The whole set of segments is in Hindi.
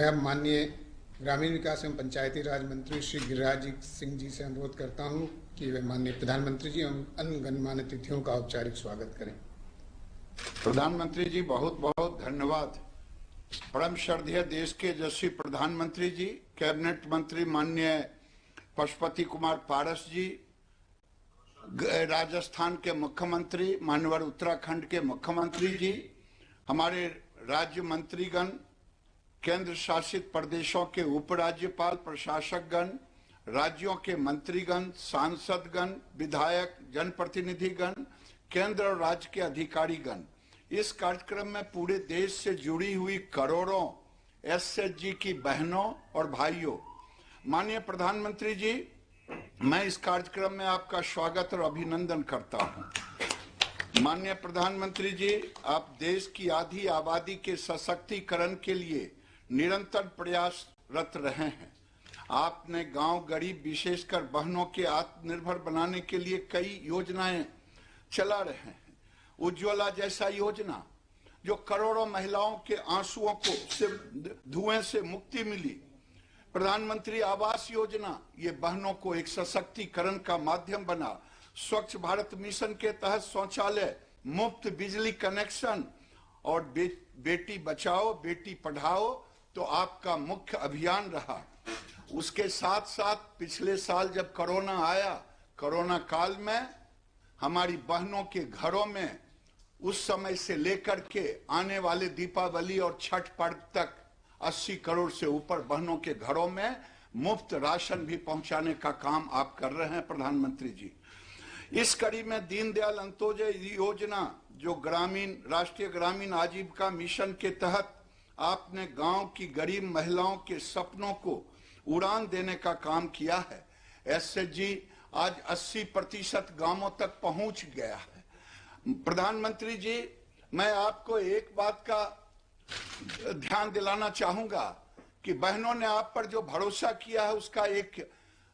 मैं अब माननीय ग्रामीण विकास एवं पंचायती राज मंत्री श्री गिरिराज सिंह जी से अनुरोध करता हूं कि वे माननीय प्रधानमंत्री जी एवं अन्य गणमान्य अतिथियों का औपचारिक स्वागत करें। प्रधानमंत्री जी बहुत बहुत धन्यवाद। परम श्रद्धेय देश के यशस्वी प्रधानमंत्री जी, कैबिनेट मंत्री माननीय पशुपति कुमार पारस जी, राजस्थान के मुख्यमंत्री, मान्यवर उत्तराखंड के मुख्यमंत्री जी, हमारे राज्य मंत्रीगण, केंद्र शासित प्रदेशों के उपराज्यपाल, प्रशासकगण, राज्यों के मंत्रीगण, सांसदगण, विधायक, जनप्रतिनिधिगण, केंद्र और राज्य के अधिकारीगण, इस कार्यक्रम में पूरे देश से जुड़ी हुई करोड़ों एसएचजी की बहनों और भाइयों, माननीय प्रधानमंत्री जी, मैं इस कार्यक्रम में आपका स्वागत और अभिनंदन करता हूं। माननीय प्रधानमंत्री जी, आप देश की आधी आबादी के सशक्तिकरण के लिए निरंतर प्रयासरत रहे हैं। आपने गांव गरीब, विशेषकर बहनों के आत्मनिर्भर बनाने के लिए कई योजनाएं चला रहे हैं। उज्ज्वला जैसा योजना जो करोड़ों महिलाओं के आंसुओं को से धुएं से मुक्ति मिली। प्रधानमंत्री आवास योजना ये बहनों को एक सशक्तिकरण का माध्यम बना। स्वच्छ भारत मिशन के तहत शौचालय, मुफ्त बिजली कनेक्शन और बेटी बचाओ बेटी पढ़ाओ तो आपका मुख्य अभियान रहा। उसके साथ साथ पिछले साल जब कोरोना आया, कोरोना काल में हमारी बहनों के घरों में उस समय से लेकर के आने वाले दीपावली और छठ पर्व तक 80 करोड़ से ऊपर बहनों के घरों में मुफ्त राशन भी पहुंचाने का काम आप कर रहे हैं प्रधानमंत्री जी। इस कड़ी में दीनदयाल अंत्योदय योजना जो राष्ट्रीय ग्रामीण आजीविका मिशन के तहत आपने गांव की गरीब महिलाओं के सपनों को उड़ान देने का काम किया है। एसएचजी आज 80% गांवों तक पहुंच गया है। प्रधानमंत्री जी, मैं आपको एक बात का ध्यान दिलाना चाहूंगा कि बहनों ने आप पर जो भरोसा किया है उसका एक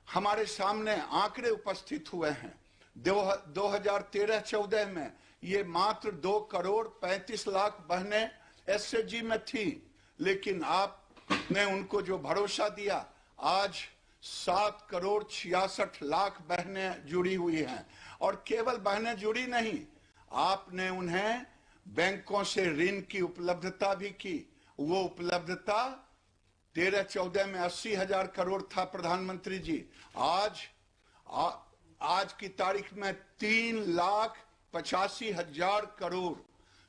हमारे सामने आंकड़े उपस्थित हुए हैं। 2013-14 में ये मात्र 2 करोड़ 35 लाख बहनें एसएचजी में थी, लेकिन आपने उनको जो भरोसा दिया, आज 7 करोड़ 66 लाख बहनें जुड़ी हुई हैं। और केवल बहनें जुड़ी नहीं, आपने उन्हें बैंकों से ऋण की उपलब्धता भी की। वो उपलब्धता 13-14 में 80,000 करोड़ था प्रधानमंत्री जी। आज की तारीख में 3,85,000 करोड़,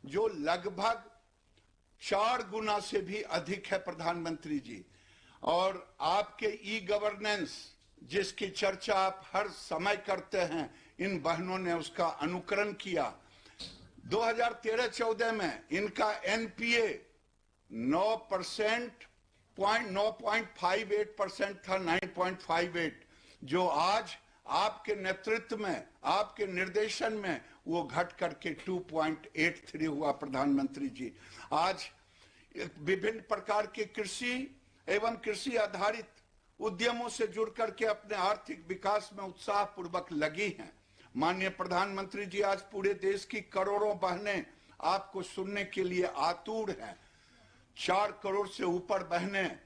जो लगभग 4 गुना से भी अधिक है प्रधानमंत्री जी। और आपके ई गवर्नेंस जिसकी चर्चा आप हर समय करते हैं, इन बहनों ने उसका अनुकरण किया। 2013-14 में इनका एनपीए 9.58% था, 9.58, जो आज आपके नेतृत्व में, आपके निर्देशन में वो घट करके 2.83 हुआ प्रधानमंत्री जी। आज विभिन्न प्रकार के कृषि एवं कृषि आधारित उद्यमों से जुड़ करके अपने आर्थिक विकास में उत्साह पूर्वक लगी हैं। माननीय प्रधानमंत्री जी, आज पूरे देश की करोड़ों बहनें आपको सुनने के लिए आतुर हैं। 4 करोड़ से ऊपर बहनें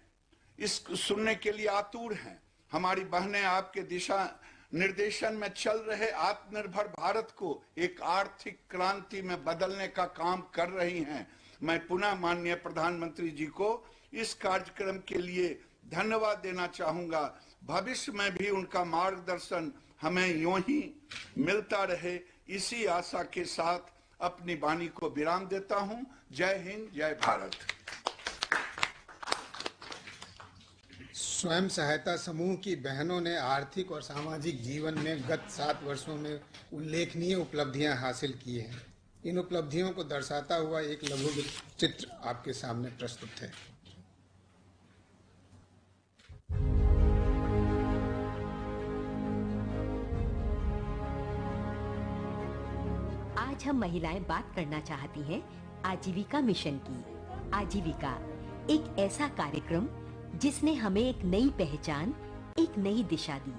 इस सुनने के लिए आतुर हैं। हमारी बहनें आपके दिशा निर्देशन में चल रहे आत्मनिर्भर भारत को एक आर्थिक क्रांति में बदलने का काम कर रही हैं। मैं पुनः माननीय प्रधानमंत्री जी को इस कार्यक्रम के लिए धन्यवाद देना चाहूंगा। भविष्य में भी उनका मार्गदर्शन हमें यूं ही मिलता रहे, इसी आशा के साथ अपनी वाणी को विराम देता हूं। जय हिंद, जय भारत। स्वयं सहायता समूह की बहनों ने आर्थिक और सामाजिक जीवन में गत 7 वर्षों में उल्लेखनीय उपलब्धियां हासिल की हैं। इन उपलब्धियों को दर्शाता हुआ एक लघु चित्र आपके सामने प्रस्तुत है। आज हम महिलाएं बात करना चाहती हैं आजीविका मिशन की। आजीविका एक ऐसा कार्यक्रम जिसने हमें एक नई पहचान, एक नई दिशा दी।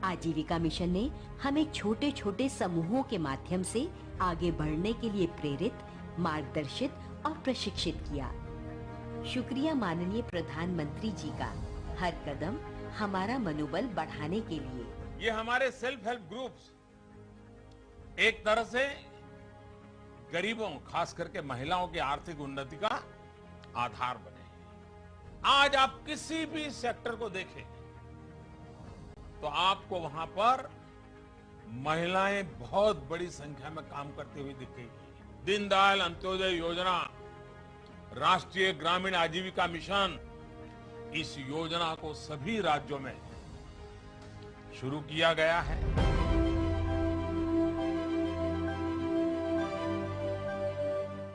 आजीविका मिशन ने हमें छोटे छोटे समूहों के माध्यम से आगे बढ़ने के लिए प्रेरित, मार्गदर्शित और प्रशिक्षित किया। शुक्रिया माननीय प्रधानमंत्री जी का हर कदम हमारा मनोबल बढ़ाने के लिए। ये हमारे सेल्फ हेल्प ग्रुप्स एक तरह से गरीबों, खास करके महिलाओं की आर्थिक उन्नति का आधार बने। आज आप किसी भी सेक्टर को देखें तो आपको वहां पर महिलाएं बहुत बड़ी संख्या में काम करती हुई दिखेगी। दीनदयाल अंत्योदय योजना, राष्ट्रीय ग्रामीण आजीविका मिशन, इस योजना को सभी राज्यों में शुरू किया गया है।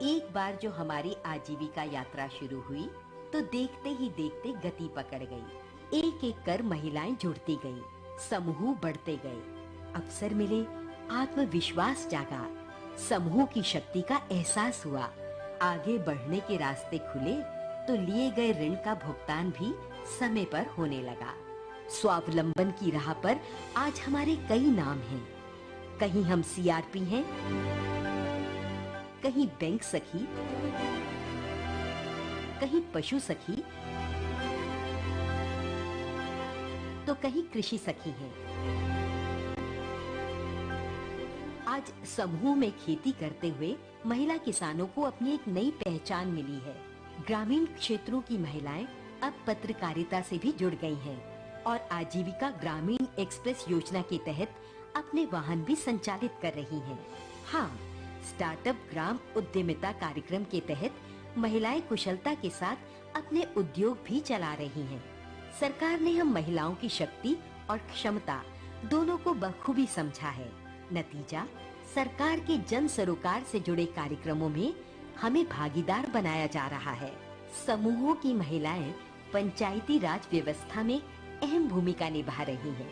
एक बार जो हमारी आजीविका यात्रा शुरू हुई तो देखते ही देखते गति पकड़ गई। एक एक कर महिलाएं जुड़ती गईं, समूह बढ़ते गए, अवसर मिले, आत्मविश्वास जागा, समूह की शक्ति का एहसास हुआ, आगे बढ़ने के रास्ते खुले तो लिए गए ऋण का भुगतान भी समय पर होने लगा। स्वावलंबन की राह पर आज हमारे कई नाम हैं। कहीं हम सीआरपी हैं, कहीं बैंक सखी, कहीं पशु सखी, तो कहीं कृषि सखी हैं। आज समूह में खेती करते हुए महिला किसानों को अपनी एक नई पहचान मिली है। ग्रामीण क्षेत्रों की महिलाएं अब पत्रकारिता से भी जुड़ गई हैं और आजीविका ग्रामीण एक्सप्रेस योजना के तहत अपने वाहन भी संचालित कर रही हैं। हाँ, स्टार्टअप ग्राम उद्यमिता कार्यक्रम के तहत महिलाएं कुशलता के साथ अपने उद्योग भी चला रही हैं। सरकार ने हम महिलाओं की शक्ति और क्षमता दोनों को बखूबी समझा है। नतीजा, सरकार के जन सरोकार से जुड़े कार्यक्रमों में हमें भागीदार बनाया जा रहा है। समूहों की महिलाएं पंचायती राज व्यवस्था में अहम भूमिका निभा रही हैं।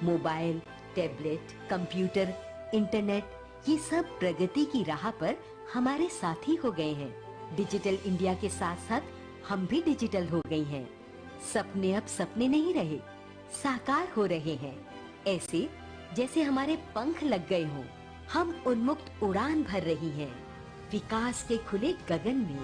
मोबाइल, टैबलेट, कंप्यूटर, इंटरनेट, ये सब प्रगति की राह पर हमारे साथी हो गए हैं। डिजिटल इंडिया के साथ साथ हम भी डिजिटल हो गई हैं। सपने अब सपने नहीं रहे, साकार हो रहे हैं। ऐसे जैसे हमारे पंख लग गए हों। हम उन्मुक्त उड़ान भर रही हैं, विकास के खुले गगन में।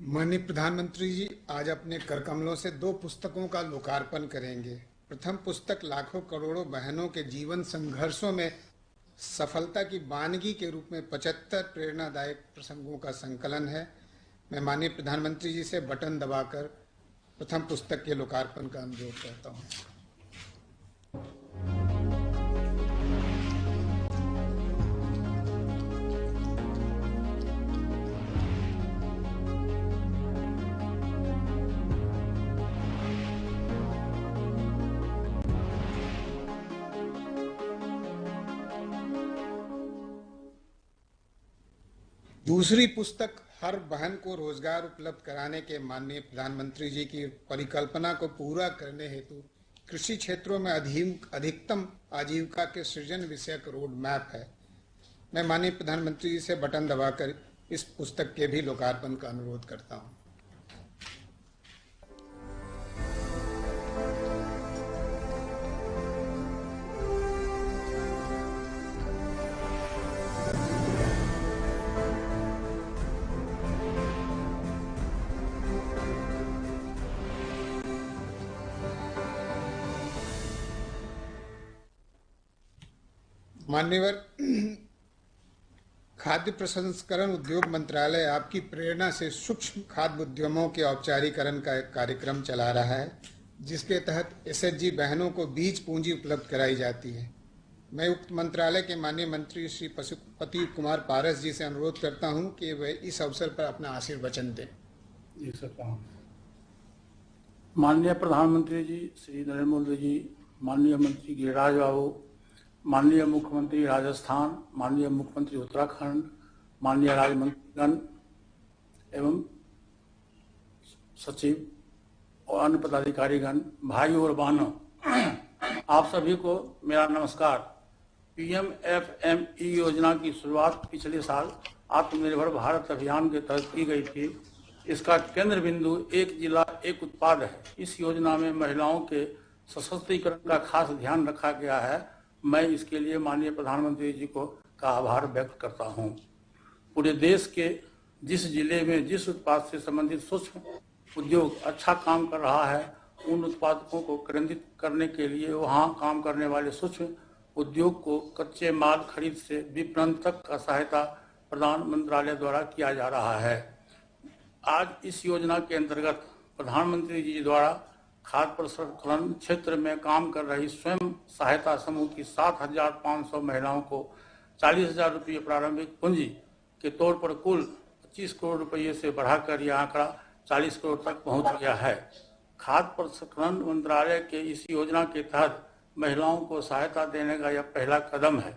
माननीय प्रधानमंत्री जी आज अपने कर कमलों से 2 पुस्तकों का लोकार्पण करेंगे। प्रथम पुस्तक लाखों करोड़ों बहनों के जीवन संघर्षों में सफलता की वानगी के रूप में 75 प्रेरणादायक प्रसंगों का संकलन है। मैं माननीय प्रधानमंत्री जी से बटन दबाकर प्रथम पुस्तक के लोकार्पण का अनुरोध करता हूँ। दूसरी पुस्तक हर बहन को रोजगार उपलब्ध कराने के माननीय प्रधानमंत्री जी की परिकल्पना को पूरा करने हेतु कृषि क्षेत्रों में अधिकतम आजीविका के सृजन विषयक रोड मैप है। मैं माननीय प्रधानमंत्री जी से बटन दबाकर इस पुस्तक के भी लोकार्पण का अनुरोध करता हूं। मान्यवर, खाद्य प्रसंस्करण उद्योग मंत्रालय आपकी प्रेरणा से सूक्ष्म खाद्य उद्यमों के औपचारीकरण का एक कार्यक्रम चला रहा है, जिसके तहत एसएचजी बहनों को बीज पूंजी उपलब्ध कराई जाती है। मैं उक्त मंत्रालय के माननीय मंत्री श्री पशुपति कुमार पारस जी से अनुरोध करता हूं कि वे इस अवसर पर अपना आशीर्वचन दें। जी सर। माननीय प्रधानमंत्री जी श्री नरेंद्र मोदी जी, माननीय मंत्री गिरिराज बाबू, माननीय मुख्यमंत्री राजस्थान, माननीय मुख्यमंत्री उत्तराखंड, माननीय राज्य मंत्रीगण एवं सचिव और अन्य पदाधिकारीगण, भाई और बहनों, आप सभी को मेरा नमस्कार। पीएमएफएमई योजना की शुरुआत पिछले साल आत्मनिर्भर भारत अभियान के तहत की गई थी। इसका केंद्र बिंदु एक जिला एक उत्पाद है। इस योजना में महिलाओं के सशक्तिकरण का खास ध्यान रखा गया है मैं इसके लिए माननीय प्रधानमंत्री जी का आभार व्यक्त करता हूं। पूरे देश के जिस जिले में जिस उत्पाद से संबंधित सूक्ष्म उद्योग अच्छा काम कर रहा है, उन उत्पादकों को केंद्रित करने के लिए वहां काम करने वाले सूक्ष्म उद्योग को कच्चे माल खरीद से विपणन तक का सहायता प्रदान मंत्रालय द्वारा किया जा रहा है। आज इस योजना के अंतर्गत प्रधानमंत्री जी द्वारा खाद्य प्रसंस्करण क्षेत्र में काम कर रही स्वयं सहायता समूह की 7,500 महिलाओं को 40,000 रुपये प्रारंभिक पूंजी के तौर पर कुल 25 करोड़ रुपये से बढ़ाकर यह आंकड़ा 40 करोड़ तक पहुंच गया है। खाद्य प्रसंस्करण मंत्रालय के इस योजना के तहत महिलाओं को सहायता देने का यह पहला कदम है।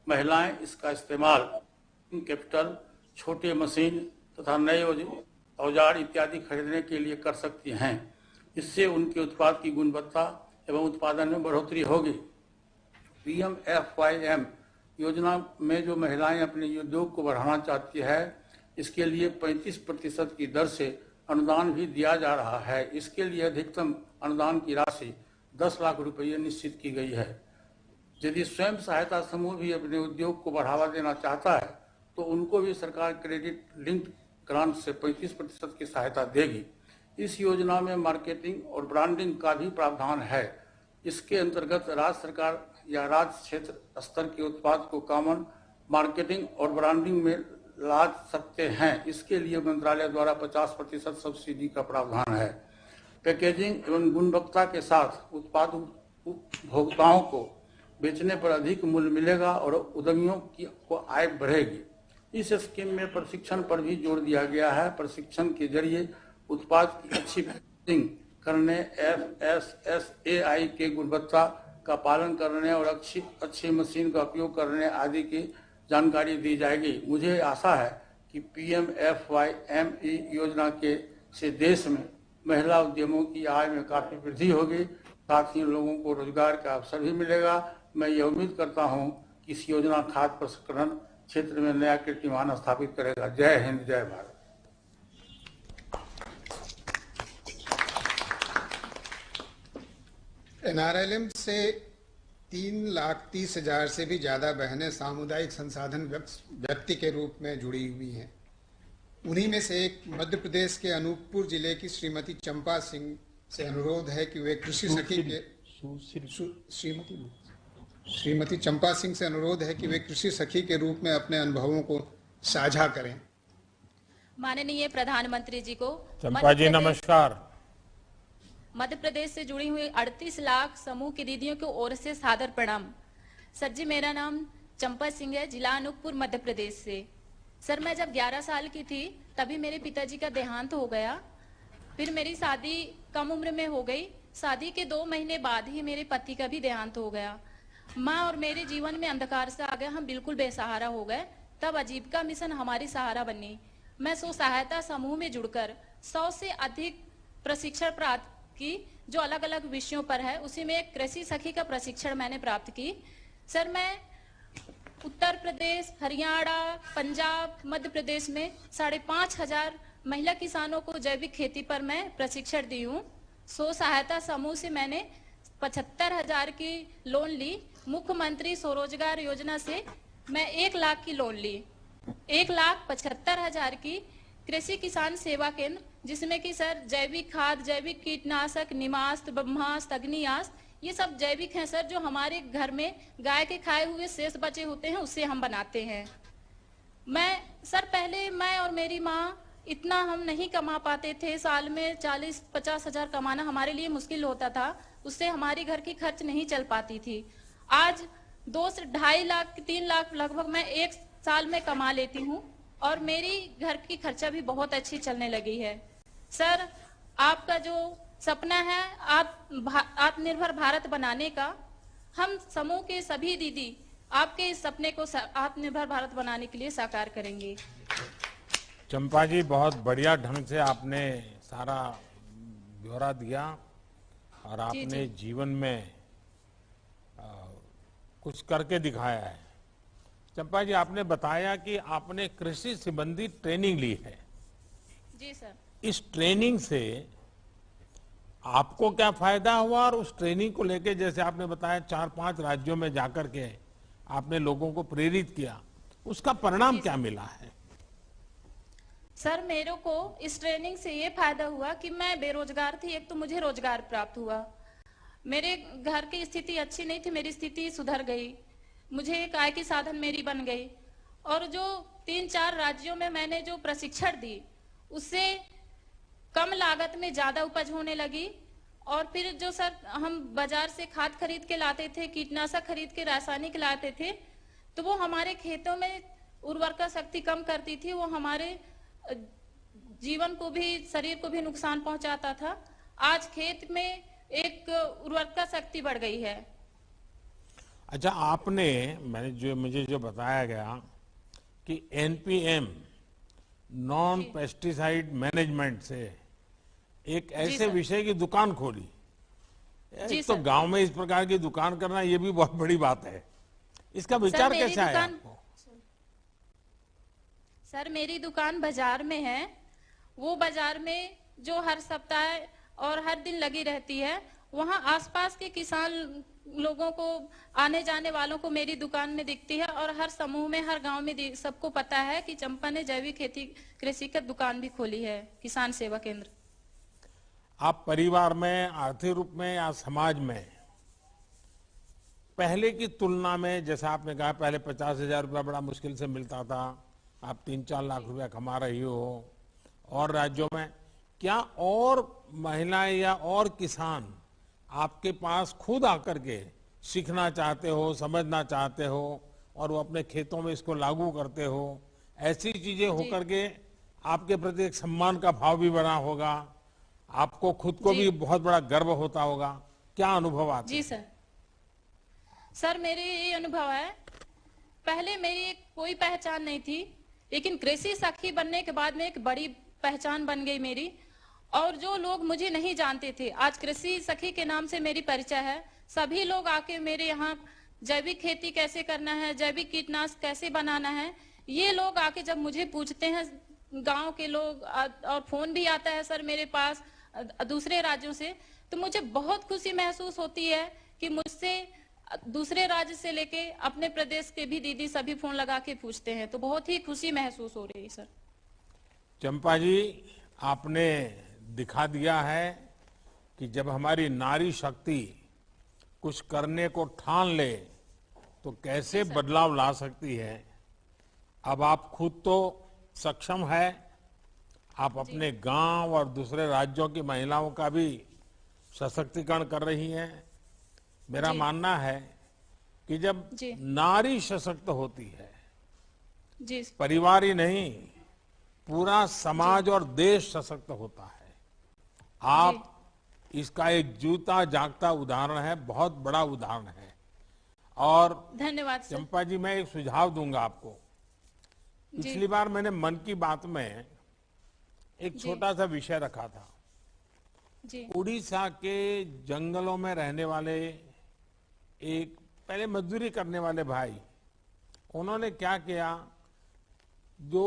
महिलाएं इसका इस्तेमाल कैपिटल, छोटे मशीन तथा नए औजार इत्यादि खरीदने के लिए कर सकती हैं। इससे उनके उत्पाद की गुणवत्ता एवं उत्पादन में बढ़ोतरी होगी। PMFYM योजना में जो महिलाएं अपने उद्योग को बढ़ाना चाहती है, इसके लिए 35% की दर से अनुदान भी दिया जा रहा है। इसके लिए अधिकतम अनुदान की राशि 10 लाख रुपये निश्चित की गई है। यदि स्वयं सहायता समूह भी अपने उद्योग को बढ़ावा देना चाहता है तो उनको भी सरकार क्रेडिट लिंक्ड ग्रांट से 35% की सहायता देगी। इस योजना में मार्केटिंग और ब्रांडिंग का भी प्रावधान है। इसके अंतर्गत राज्य सरकार या राज्य क्षेत्र स्तर के उत्पाद को कॉमन मार्केटिंग और ब्रांडिंग में ला सकते हैं। इसके लिए मंत्रालय द्वारा 50% सब्सिडी का प्रावधान है। पैकेजिंग एवं गुणवत्ता के साथ उत्पाद उपभोक्ताओं को बेचने पर अधिक मूल्य मिलेगा और उद्यमियों को आय बढ़ेगी। इस स्कीम में प्रशिक्षण पर भी जोर दिया गया है। प्रशिक्षण के जरिए उत्पाद की अच्छी पैकेजिंग करने, FSSAI के गुणवत्ता का पालन करने और अच्छी मशीन का उपयोग करने आदि की जानकारी दी जाएगी। मुझे आशा है कि PMFYME योजना से देश में महिला उद्यमों की आय में काफी वृद्धि होगी, साथ ही लोगों को रोजगार का अवसर भी मिलेगा। मैं ये उम्मीद करता हूँ कि इस योजना खाद्य प्रसंस्करण क्षेत्र में नया कीर्तिमान स्थापित करेगा। जय हिंद, जय भारत। NRLM से 3,30,000 से भी ज्यादा बहनें सामुदायिक संसाधन व्यक्ति के रूप में जुड़ी हुई हैं। उन्हीं में से एक मध्य प्रदेश के अनूपपुर जिले की श्रीमती चंपा सिंह से अनुरोध है कि वे कृषि सखी के श्रीमती चंपा सिंह से अनुरोध है कि वे कृषि सखी के रूप में अपने अनुभवों को साझा करें। माननीय प्रधानमंत्री जी को चंपा जी नमस्कार। मध्य प्रदेश से जुड़ी हुई 38 लाख समूह की दीदियों की ओर से सादर प्रणाम। सर जी, मेरा नाम चंपा सिंह है, जिला अनूपपुर मध्य प्रदेश से। सर, मैं जब 11 साल की थी तभी मेरे पिताजी का देहांत हो गया। फिर मेरी शादी कम उम्र में हो गई। शादी के 2 महीने बाद ही मेरे पति का भी देहांत हो गया। माँ और मेरे जीवन में अंधकार से आ गया, हम बिल्कुल बेसहारा हो गए। तब आजीविका मिशन हमारी सहारा बनी। मैं स्व सहायता समूह में जुड़कर 100 से अधिक प्रशिक्षण प्राप्त की, जो अलग अलग विषयों पर है। उसी में एक कृषि सखी का प्रशिक्षण मैंने प्राप्त की। सर, मैं उत्तर प्रदेश, हरियाणा, पंजाब, मध्य प्रदेश में 5,500 महिला किसानों को जैविक खेती पर मैं प्रशिक्षण दी हूँ। स्व सहायता समूह से मैंने 75,000 की लोन ली। मुख्यमंत्री स्वरोजगार योजना से मैं 1 लाख की लोन ली। 1,75,000 की कृषि किसान सेवा केंद्र, जिसमें कि सर जैविक खाद, जैविक कीटनाशक, निमास्त, ब्रह्मास्त्र, अग्नियास्त्र, ये सब जैविक हैं सर, जो हमारे घर में गाय के खाए हुए शेष बचे होते हैं उससे हम बनाते हैं। पहले मैं और मेरी माँ इतना हम नहीं कमा पाते थे। साल में 40-50 हजार कमाना हमारे लिए मुश्किल होता था। उससे हमारी घर की खर्च नहीं चल पाती थी। आज 2 से 2.5 लाख 3 लाख लगभग मैं 1 साल में कमा लेती हूँ और मेरी घर की खर्चा भी बहुत अच्छी चलने लगी है। सर, आपका जो सपना है आत्मनिर्भर भारत बनाने का, हम समूह के सभी दीदी आपके इस सपने को आत्मनिर्भर भारत बनाने के लिए साकार करेंगे। चंपा जी, बहुत बढ़िया ढंग से आपने सारा ब्यौरा दिया और आपने जीवन में कुछ करके दिखाया है। चंपा जी, आपने बताया कि आपने कृषि संबंधी ट्रेनिंग ली है। जी सर। इस ट्रेनिंग से आपको क्या फायदा हुआ और उस ट्रेनिंग को लेके जैसे आपने बताया 4-5 राज्यों में जाकर के आपने लोगों को प्रेरित किया, उसका परिणाम क्या मिला है? सर मेरे को इस ट्रेनिंग से ये फायदा हुआ कि मैं बेरोजगार थी, एक तो मुझे रोजगार प्राप्त हुआ। मेरे घर की स्थिति अच्छी नहीं थी, मेरी स्थिति सुधर गई, मुझे एक आय की साधन मेरी बन गई। और जो 3-4 राज्यों में मैंने जो प्रशिक्षण दी उससे कम लागत में ज्यादा उपज होने लगी। और फिर जो सर हम बाजार से खाद खरीद के लाते थे, कीटनाशक खरीद के रासायनिक लाते थे, तो वो हमारे खेतों में उर्वरता शक्ति कम करती थी, वो हमारे जीवन को भी, शरीर को भी नुकसान पहुंचाता था। आज खेत में एक उर्वरता शक्ति बढ़ गई है। अच्छा, मुझे जो बताया गया कि एनपीएम नॉन पेस्टिसाइड मैनेजमेंट से एक ऐसे विषय की दुकान खोली। एक तो गांव में इस प्रकार की दुकान करना ये भी बहुत बड़ी बात है। इसका विचार कैसे आया आपको? सर मेरी दुकान बाजार में है, वो बाजार में जो हर सप्ताह और हर दिन लगी रहती है, वहाँ आसपास के किसान लोगों को, आने जाने वालों को मेरी दुकान में दिखती है। और हर समूह में, हर गांव में सबको पता है कि चंपा ने जैविक खेती कृषि की दुकान भी खोली है, किसान सेवा केंद्र। आप परिवार में, आर्थिक रूप में या समाज में पहले की तुलना में, जैसा आपने कहा पहले 50,000 रुपया बड़ा मुश्किल से मिलता था, आप 3-4 लाख रुपया कमा रही हो, और राज्यों में क्या और महिलाएं या और किसान आपके पास खुद आकर के सीखना चाहते हो, समझना चाहते हो और वो अपने खेतों में इसको लागू करते हो? ऐसी चीजें होकर के आपके प्रति एक सम्मान का भाव भी बना होगा, आपको खुद को भी बहुत बड़ा गर्व होता होगा। क्या अनुभव आता है? जी सर मेरे ये अनुभव है, पहले मेरी कोई पहचान नहीं थी, लेकिन कृषि सखी बनने के बाद में एक बड़ी पहचान बन गई मेरी। और जो लोग मुझे नहीं जानते थे, आज कृषि सखी के नाम से मेरी परिचय है। सभी लोग आके मेरे यहाँ जैविक खेती कैसे करना है, जैविक कीटनाशक कैसे बनाना है, ये लोग आके जब मुझे पूछते हैं, गांव के लोग, और फोन भी आता है सर मेरे पास दूसरे राज्यों से, तो मुझे बहुत खुशी महसूस होती है कि मुझसे दूसरे राज्य से लेके अपने प्रदेश के भी दीदी सभी फोन लगा के पूछते हैं, तो बहुत ही खुशी महसूस हो रही है सर। चंपा जी, आपने दिखा दिया है कि जब हमारी नारी शक्ति कुछ करने को ठान ले तो कैसे बदलाव ला सकती है। अब आप खुद तो सक्षम है, आप अपने गांव और दूसरे राज्यों की महिलाओं का भी सशक्तिकरण कर रही हैं। मेरा मानना है कि जब नारी सशक्त होती है, परिवार ही नहीं, पूरा समाज और देश सशक्त होता है। आप इसका एक जीता जागता उदाहरण है, बहुत बड़ा उदाहरण है। और धन्यवाद चंपा जी, मैं एक सुझाव दूंगा आपको। पिछली बार मैंने मन की बात में एक छोटा सा विषय रखा था। उड़ीसा के जंगलों में रहने वाले एक पहले मजदूरी करने वाले भाई, उन्होंने क्या किया, जो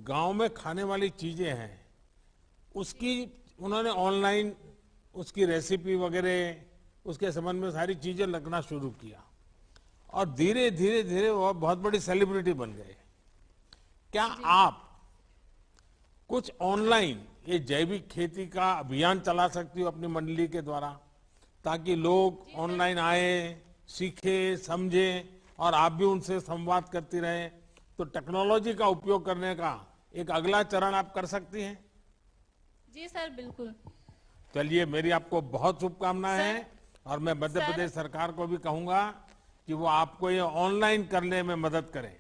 गांव में खाने वाली चीजें हैं उसकी उन्होंने ऑनलाइन उसकी रेसिपी वगैरह उसके संबंध में सारी चीजें लगना शुरू किया और धीरे धीरे धीरे वो बहुत बड़ी सेलिब्रिटी बन गए। क्या आप कुछ ऑनलाइन ये जैविक खेती का अभियान चला सकती हो अपनी मंडली के द्वारा, ताकि लोग ऑनलाइन आए, सीखे, समझे और आप भी उनसे संवाद करती रहें? तो टेक्नोलॉजी का उपयोग करने का एक अगला चरण आप कर सकती हैं। जी सर, बिल्कुल। चलिए, मेरी आपको बहुत शुभकामनाएं हैं और मैं मध्य प्रदेश सरकार को भी कहूंगा कि वो आपको ये ऑनलाइन करने में मदद करें।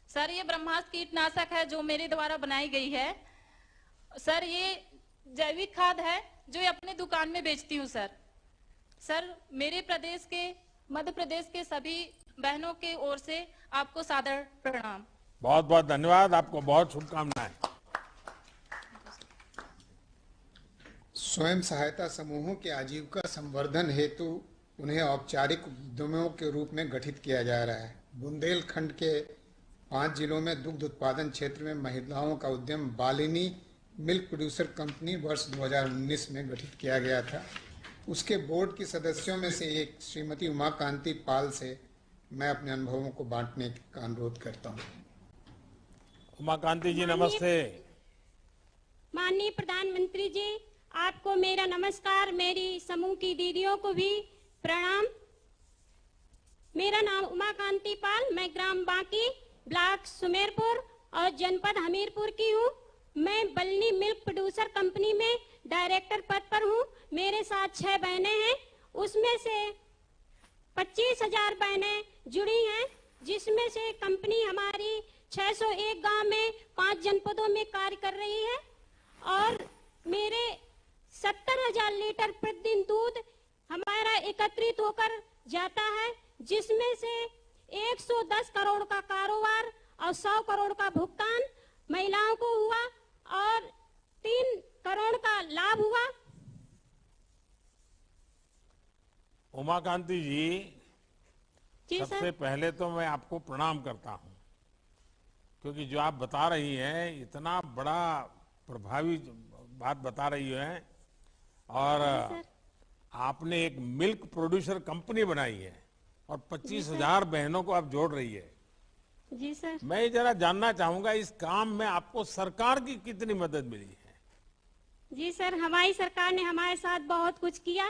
सर, ये ब्रह्मास्त्र कीटनाशक है जो मेरे द्वारा बनाई गई है। सर, ये जैविक खाद है जो अपनी दुकान में बेचती हूँ सर। सर, मेरे प्रदेश के, मध्य प्रदेश के सभी बहनों के ओर से आपको सादर प्रणाम। बहुत बहुत धन्यवाद, आपको बहुत शुभकामनाएं। स्वयं सहायता समूहों के आजीविका संवर्धन हेतु उन्हें औपचारिक उद्यमों के रूप में गठित किया जा रहा है। बुंदेलखंड के 5 जिलों में दुग्ध उत्पादन क्षेत्र में महिलाओं का उद्यम बालिनी मिल्क प्रोड्यूसर कंपनी वर्ष 2019 में गठित किया गया था। उसके बोर्ड की सदस्यों में से एक श्रीमती उमा कांति पाल से मैं अपने अनुभवों को बांटने का अनुरोध करता हूं। उमा कांति जी नमस्ते। माननीय प्रधानमंत्री जी, आपको मेरा नमस्कार, मेरी समूह की दीदियों को भी प्रणाम। मेरा नाम उमा कांति पाल, मैं ग्राम बांकी, ब्लॉक सुमेरपुर और जनपद हमीरपुर की हूँ। मैं बल्नी मिल्क प्रोड्यूसर कंपनी में डायरेक्टर पद पर हूँ। मेरे साथ 6 बहनें हैं, उसमें से 25,000 बहनें जुड़ी हैं, जिसमें से कंपनी हमारी 601 गांव में 5 जनपदों में कार्य कर रही है और मेरे 70,000 लीटर प्रतिदिन दूध हमारा एकत्रित होकर जाता है, जिसमें से 110 करोड़ का कारोबार और 100 करोड़ का भुगतान महिलाओं को हुआ और 3 करोड़ का लाभ हुआ। उमा कांति जी, सबसे सर। पहले तो मैं आपको प्रणाम करता हूं, क्योंकि जो आप बता रही हैं इतना बड़ा प्रभावी बात बता रही हैं और आपने एक मिल्क प्रोड्यूसर कंपनी बनाई है और 25,000 बहनों को आप जोड़ रही है। जी सर। मैं जरा जानना चाहूंगा इस काम में आपको सरकार की कितनी मदद मिली है? जी सर, हमारी सरकार ने हमारे साथ बहुत कुछ किया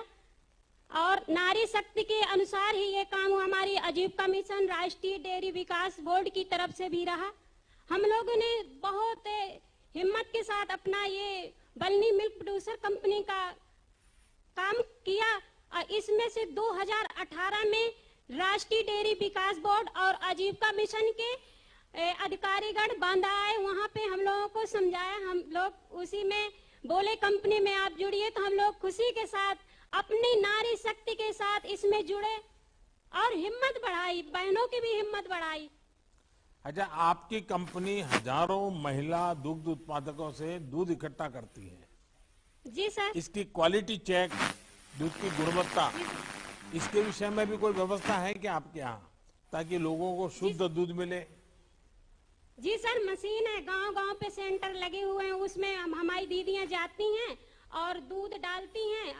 और नारी शक्ति के अनुसार ही ये काम हमारी आजीविका मिशन, राष्ट्रीय डेयरी विकास बोर्ड की तरफ से भी रहा। हम लोगों ने बहुत हिम्मत के साथ अपना ये बल्नी मिल्क प्रोड्यूसर कंपनी का काम किया और इसमें से 2018 में राष्ट्रीय डेयरी विकास बोर्ड और आजीविका मिशन के अधिकारीगण बांधा आए, वहां पे हम लोगों को समझाया। हम लोग उसी में बोले कंपनी में आप जुड़िए, तो हम लोग खुशी के साथ अपनी नारी शक्ति के साथ इसमें जुड़े और हिम्मत बढ़ाई, बहनों की भी हिम्मत बढ़ाई। अच्छा, आपकी कंपनी हजारों महिला दुग्ध उत्पादकों से दूध इकट्ठा करती है। जी सर। इसकी क्वालिटी चेक, दूध की गुणवत्ता, इसके विषय में भी कोई व्यवस्था है क्या आपके यहाँ, ताकि लोगों को शुद्ध दूध मिले? जी सर, मशीन है, गांव-गांव पे सेंटर लगे हुए हैं, उसमें हमारी दीदियां जाती हैं और दूध डालती हैं,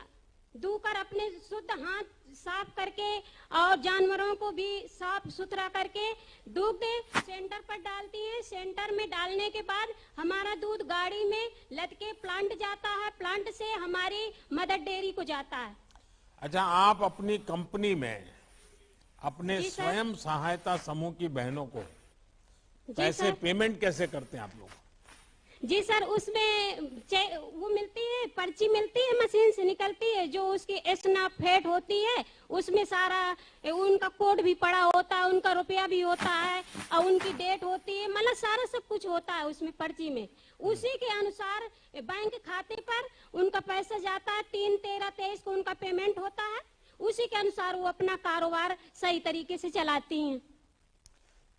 दूकर अपने शुद्ध हाथ साफ करके और जानवरों को भी साफ सुथरा करके दूध सेंटर पर डालती हैं। सेंटर में डालने के बाद हमारा दूध गाड़ी में लद के प्लांट जाता है, प्लांट से हमारी मदर डेयरी को जाता है। अच्छा, आप अपनी कंपनी में अपने जी सर। स्वयं सहायता समूह की बहनों को पैसे सर। पेमेंट कैसे करते हैं आप लोग? जी सर, उसमें वो मिलती है, पर्ची मिलती है, मशीन से निकलती है, जो उसकी एस्नाफेट होती है, उसमें सारा उनका कोड भी पड़ा होता है, उनका रुपया भी होता है और उनकी डेट होती है, मतलब सारा सब कुछ होता है उसमें पर्ची में। उसी के अनुसार बैंक खाते पर उनका पैसा जाता है, 3, 13, 23 को उनका पेमेंट होता है। उसी के अनुसार वो अपना कारोबार सही तरीके से चलाती हैं।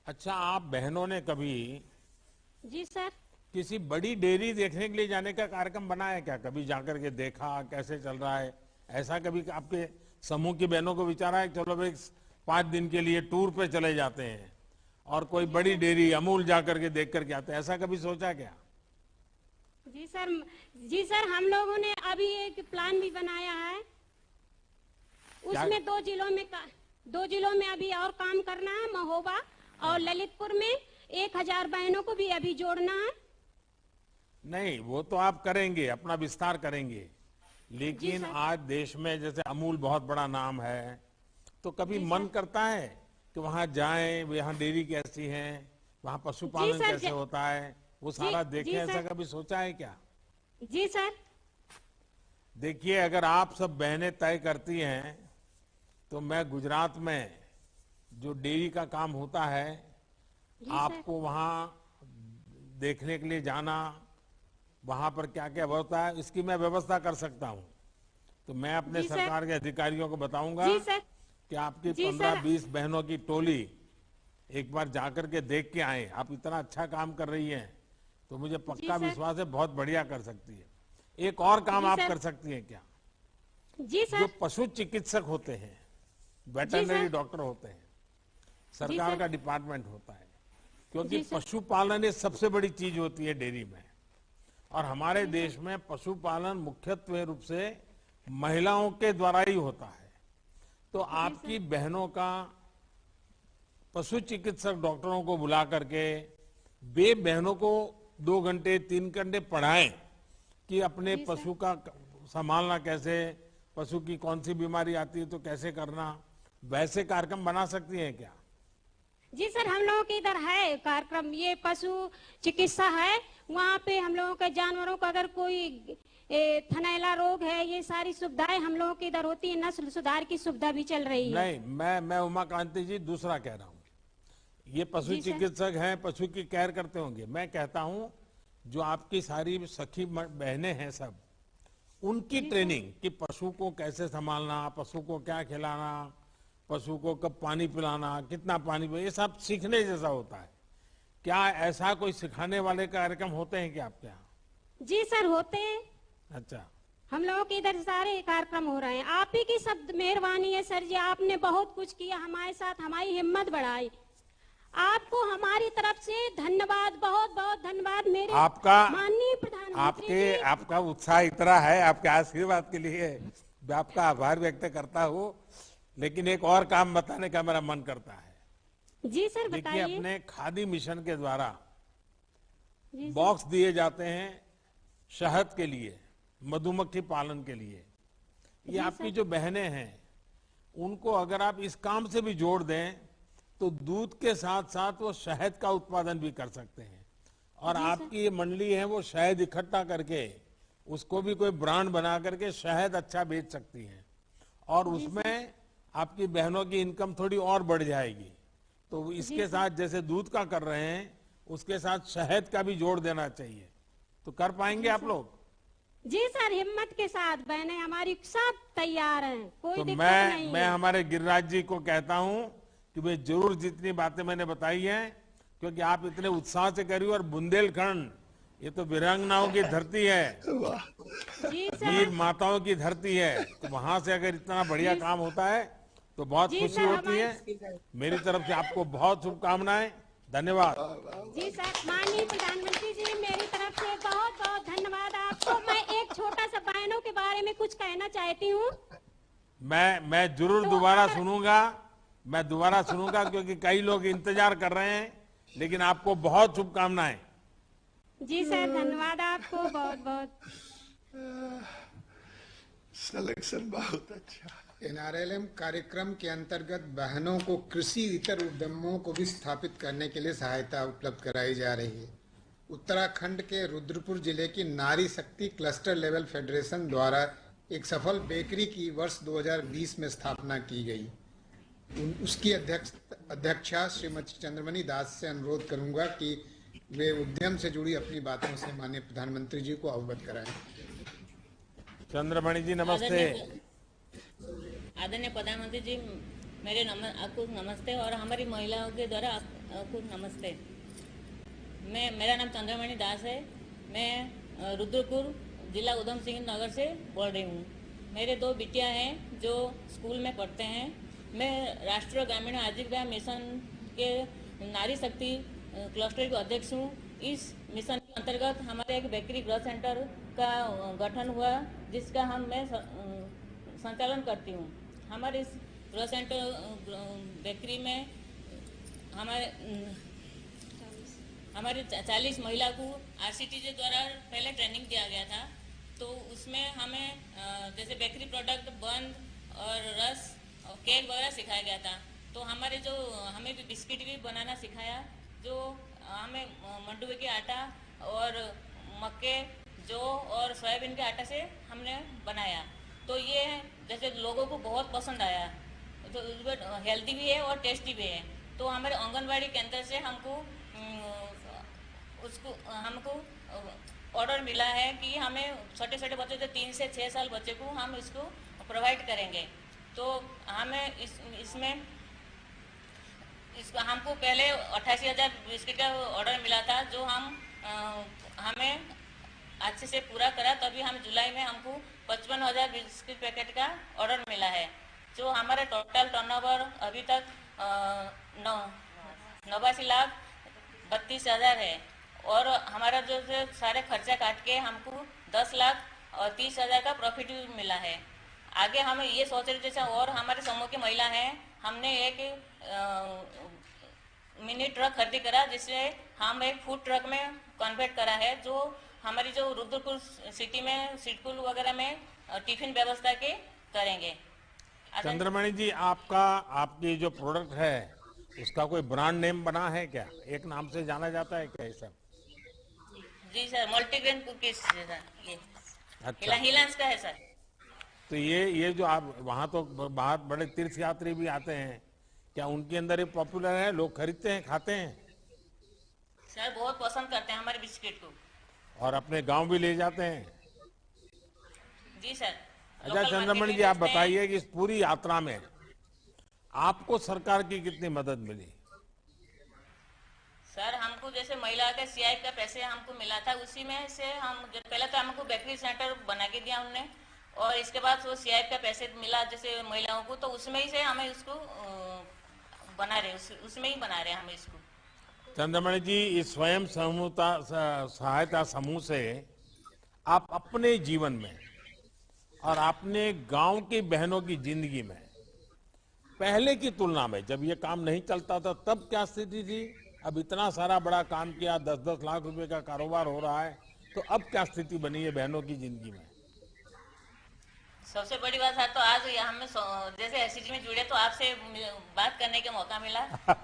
अच्छा, आप बहनों ने कभी जी सर। किसी बड़ी डेयरी देखने के लिए जाने का कार्यक्रम बनाया क्या? कभी जाकर के देखा कैसे चल रहा है? ऐसा कभी आपके समूह की बहनों को विचारा है चलो भाई 5 दिन के लिए टूर पे चले जाते हैं और कोई बड़ी डेयरी अमूल जाकर के देख करके आते हैं, ऐसा कभी सोचा क्या? जी सर, हम लोगों ने अभी एक प्लान भी बनाया है, उसमें 2 जिलों में अभी और काम करना है, महोबा और ललितपुर में 1,000 बहनों को भी अभी जोड़ना है। नहीं, वो तो आप करेंगे, अपना विस्तार करेंगे, लेकिन आज देश में जैसे अमूल बहुत बड़ा नाम है, तो कभी मन करता है कि वहां जाएं, वहां डेयरी कैसी है, वहां पशुपालन कैसे होता है, वो सारा देखें, ऐसा कभी सोचा है क्या? जी सर। देखिए, अगर आप सब बहनें तय करती हैं तो मैं गुजरात में जो डेयरी का काम होता है, आपको वहां देखने के लिए जाना, वहां पर क्या क्या होता है, इसकी मैं व्यवस्था कर सकता हूं। तो मैं अपने सरकार के अधिकारियों को बताऊंगा कि आपकी 15-20 बहनों की टोली एक बार जाकर के देख के आए। आप इतना अच्छा काम कर रही हैं तो मुझे पक्का विश्वास है बहुत बढ़िया कर सकती है। एक और काम आप कर सकती हैं क्या? जी सर। जो पशु चिकित्सक होते हैं, वेटरनरी डॉक्टर होते हैं, सरकार का डिपार्टमेंट होता है, क्योंकि पशुपालन ये सबसे बड़ी चीज होती है डेयरी में। और हमारे देश में पशुपालन मुख्यत्व रूप से महिलाओं के द्वारा ही होता है। तो आपकी बहनों का पशु चिकित्सक डॉक्टरों को बुला करके वे बहनों को 2 घंटे 3 घंटे पढ़ाएं कि अपने पशु का संभालना कैसे, पशु की कौन सी बीमारी आती है तो कैसे करना, वैसे कार्यक्रम बना सकती हैं क्या? जी सर, हम लोगों के इधर है कार्यक्रम, ये पशु चिकित्सा है, वहाँ पे हम लोगों के जानवरों को अगर कोई थनैला रोग है, ये सारी सुविधाएं हम लोगों के इधर होती है। नस्ल सुधार की सुविधा भी चल रही है। नहीं, मैं उमाकांति जी दूसरा कह रहा हूँ। ये पशु चिकित्सक हैं, पशु की केयर करते होंगे। मैं कहता हूँ जो आपकी सारी सखी बहनें हैं सब, उनकी ट्रेनिंग कि पशु को कैसे संभालना, पशु को क्या खिलाना, पशु को कब पानी पिलाना, कितना पानी, ये सब सीखने जैसा होता है। क्या ऐसा कोई सिखाने वाले कार्यक्रम होते हैं क्या आपके यहाँ? जी सर, होते हैं। अच्छा, हम लोगों के इधर सारे कार्यक्रम हो रहे हैं। आप ही की सब मेहरबानी है सर जी, आपने बहुत कुछ किया हमारे साथ, हमारी हिम्मत बढ़ाई। आपको हमारी तरफ से धन्यवाद, बहुत बहुत धन्यवाद। मेरे आपका माननीय प्रधानमंत्री, आपका उत्साह इतना है, आपके आशीर्वाद के लिए मैं आपका आभार व्यक्त करता हूँ। लेकिन एक और काम बताने का मेरा मन करता है। जी सर, देखिए, बताइए। अपने खादी मिशन के द्वारा बॉक्स दिए जाते हैं शहद के लिए, मधुमक्खी पालन के लिए। ये आपकी जो बहनें हैं, उनको अगर आप इस काम से भी जोड़ दें तो दूध के साथ साथ वो शहद का उत्पादन भी कर सकते हैं। और आपकी ये मंडली है, वो शहद इकट्ठा करके उसको भी कोई ब्रांड बना करके शहद अच्छा बेच सकती है, और उसमें आपकी बहनों की इनकम थोड़ी और बढ़ जाएगी। तो इसके साथ जैसे दूध का कर रहे हैं, उसके साथ शहद का भी जोड़ देना चाहिए। तो कर पाएंगे आप लोग? जी सर, हिम्मत के साथ बहनें हमारी सब तैयार हैं, कोई तो दिक्कत नहीं है। मैं हमारे गिरिराज जी को कहता हूं कि वे जरूर जितनी बातें मैंने बताई हैं, क्योंकि आप इतने उत्साह से करिए। और बुंदेलखंड ये तो वीरांगनाओं की धरती है, जी सर, वीर माताओं की धरती है। तो वहां से अगर इतना बढ़िया काम होता है तो बहुत खुशी होती है। मेरी तरफ से आपको बहुत शुभकामनाएं, धन्यवाद। जी सर, माननीय प्रधानमंत्री जी, मेरी तरफ से बहुत बहुत धन्यवाद आपको। मैं एक छोटा सा बहनों के बारे में कुछ कहना चाहती हूँ। मैं जरूर दोबारा सुनूंगा, क्योंकि कई लोग इंतजार कर रहे हैं। लेकिन आपको बहुत शुभकामनाएं। जी सर, धन्यवाद आपको बहुत बहुत। सिलेक्शन बहुत अच्छा। NRLM कार्यक्रम के अंतर्गत बहनों को कृषि इतर उद्यमों को भी स्थापित करने के लिए सहायता उपलब्ध कराई जा रही है। उत्तराखंड के रुद्रपुर जिले की नारी शक्ति क्लस्टर लेवल फेडरेशन द्वारा एक सफल बेकरी की वर्ष 2020 में स्थापना की गई। उसकी अध्यक्षा श्रीमती चंद्रमणि दास से अनुरोध करूंगा कि वे उद्यम से जुड़ी अपनी बातों से माननीय प्रधानमंत्री जी को अवगत कराएं। चंद्रमणि जी नमस्ते। आदरणीय प्रधानमंत्री जी, आपको नमस्ते, और हमारी महिलाओं के द्वारा आपको नमस्ते। मेरा नाम चंद्रमणि दास है। मैं रुद्रपुर जिला उधम सिंह नगर से बोल रही हूँ। मेरे 2 बिटियां हैं जो स्कूल में पढ़ते हैं। मैं राष्ट्रीय ग्रामीण आजीविका मिशन के नारी शक्ति क्लस्टर की अध्यक्ष हूँ। इस मिशन के अंतर्गत हमारे एक बेकरी ग्रोथ सेंटर का गठन हुआ, जिसका मैं संचालन करती हूँ। हमारे इस ग्रोथ सेंटर बेकरी में हमारे 40 महिला को RCTJ द्वारा पहले ट्रेनिंग दिया गया था। तो उसमें हमें जैसे बेकरी प्रोडक्ट, बंद और रस और केक वगैरह सिखाया गया था। तो हमें भी बिस्किट भी बनाना सिखाया, जो हमें मंडुवे के आटा और मक्के, जौ और सोयाबीन के आटा से हमने बनाया। तो ये जैसे लोगों को बहुत पसंद आया, तो हेल्दी भी है और टेस्टी भी है। तो हमारे आंगनबाड़ी केंद्र से हमको ऑर्डर मिला है कि हमें छोटे छोटे बच्चे, जो 3 से 6 साल बच्चे को हम इसको प्रोवाइड करेंगे। तो हमें इसमें हमको पहले 88,000 बिस्किट का ऑर्डर मिला था, जो हमें अच्छे से पूरा करा। तभी हम जुलाई में हमको 55,000 बिस्किट पैकेट का ऑर्डर मिला है। जो हमारे टोटल टर्नओवर अभी तक 89,32,000 है। और हमारा जो सारे खर्चा काट के हमको 10,30,000 का प्रॉफिट भी मिला है। आगे हम ये सोच रहे जैसे और हमारे समूह की महिला हैं, हमने एक मिनी ट्रक खरीदी करा जिससे हम एक फूड ट्रक में कन्वर्ट करा है, जो हमारी जो रुद्रपुर सिटी में स्कूल वगैरह में टिफिन व्यवस्था के करेंगे। चंद्रमणि जी, आपकी जो प्रोडक्ट है उसका कोई ब्रांड नेम बना है क्या? एक नाम से जाना जाता है क्या सर? जी सर, मल्टीग्रेन कुकीज सर, ये अच्छा, हिलांस का है सर। तो ये जो आप वहाँ तो बाहर बड़े तीर्थ यात्री भी आते हैं, क्या उनके अंदर ये पॉपुलर है, लोग खरीदते हैं, खाते हैं? सर बहुत पसंद करते हैं हमारे बिस्किट को। और अपने गांव भी ले जाते हैं? जी सर। अच्छा चंद्रमणि जी, आप बताइए कि इस पूरी यात्रा में आपको सरकार की कितनी मदद मिली? सर हमको जैसे महिला का सीआई का पैसे हमको मिला था, उसी में से हम पहले तो हमको बेकरी सेंटर बना के दिया उनने, और इसके बाद वो सीआई का पैसे मिला जैसे महिलाओं को, तो उसमें ही से हमें उसको बना रहे, उसमें ही बना रहे हम इसको। चंद्रमणि जी, इस स्वयं सहायता समूह से आप अपने जीवन में और अपने गांव की बहनों की जिंदगी में पहले की तुलना में, जब ये काम नहीं चलता था तब क्या स्थिति थी, अब इतना सारा बड़ा काम किया, 10-10 लाख रुपए का कारोबार हो रहा है, तो अब क्या स्थिति बनी है बहनों की जिंदगी में? सबसे बड़ी बात है तो आज हमें जैसे एससीजी में जुड़े तो आपसे बात करने का मौका मिला,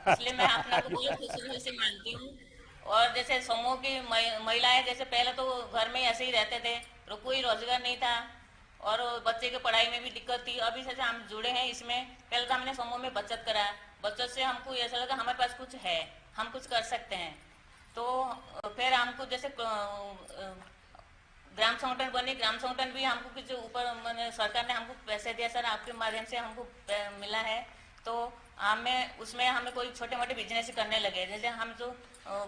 इसलिए मैं अपना को बहुत खुशी से मानती हूँ। और जैसे समूह की महिलाएं जैसे पहले तो घर में ऐसे ही रहते थे, कोई रोजगार नहीं था और बच्चे की पढ़ाई में भी दिक्कत थी। अभी से हम जुड़े हैं इसमें, पहले तो हमने समूह में बचत करा, बचत से हमको ऐसा लगा हमारे पास कुछ है, हम कुछ कर सकते हैं। तो फिर हमको जैसे ग्राम संगठन बनी, ग्राम संगठन भी हमको कुछ ऊपर मैंने सरकार ने हमको पैसे दिया सर, आपके माध्यम से हमको मिला है, तो हमें उसमें हमें कोई छोटे मोटे बिजनेस करने लगे। जैसे हम जो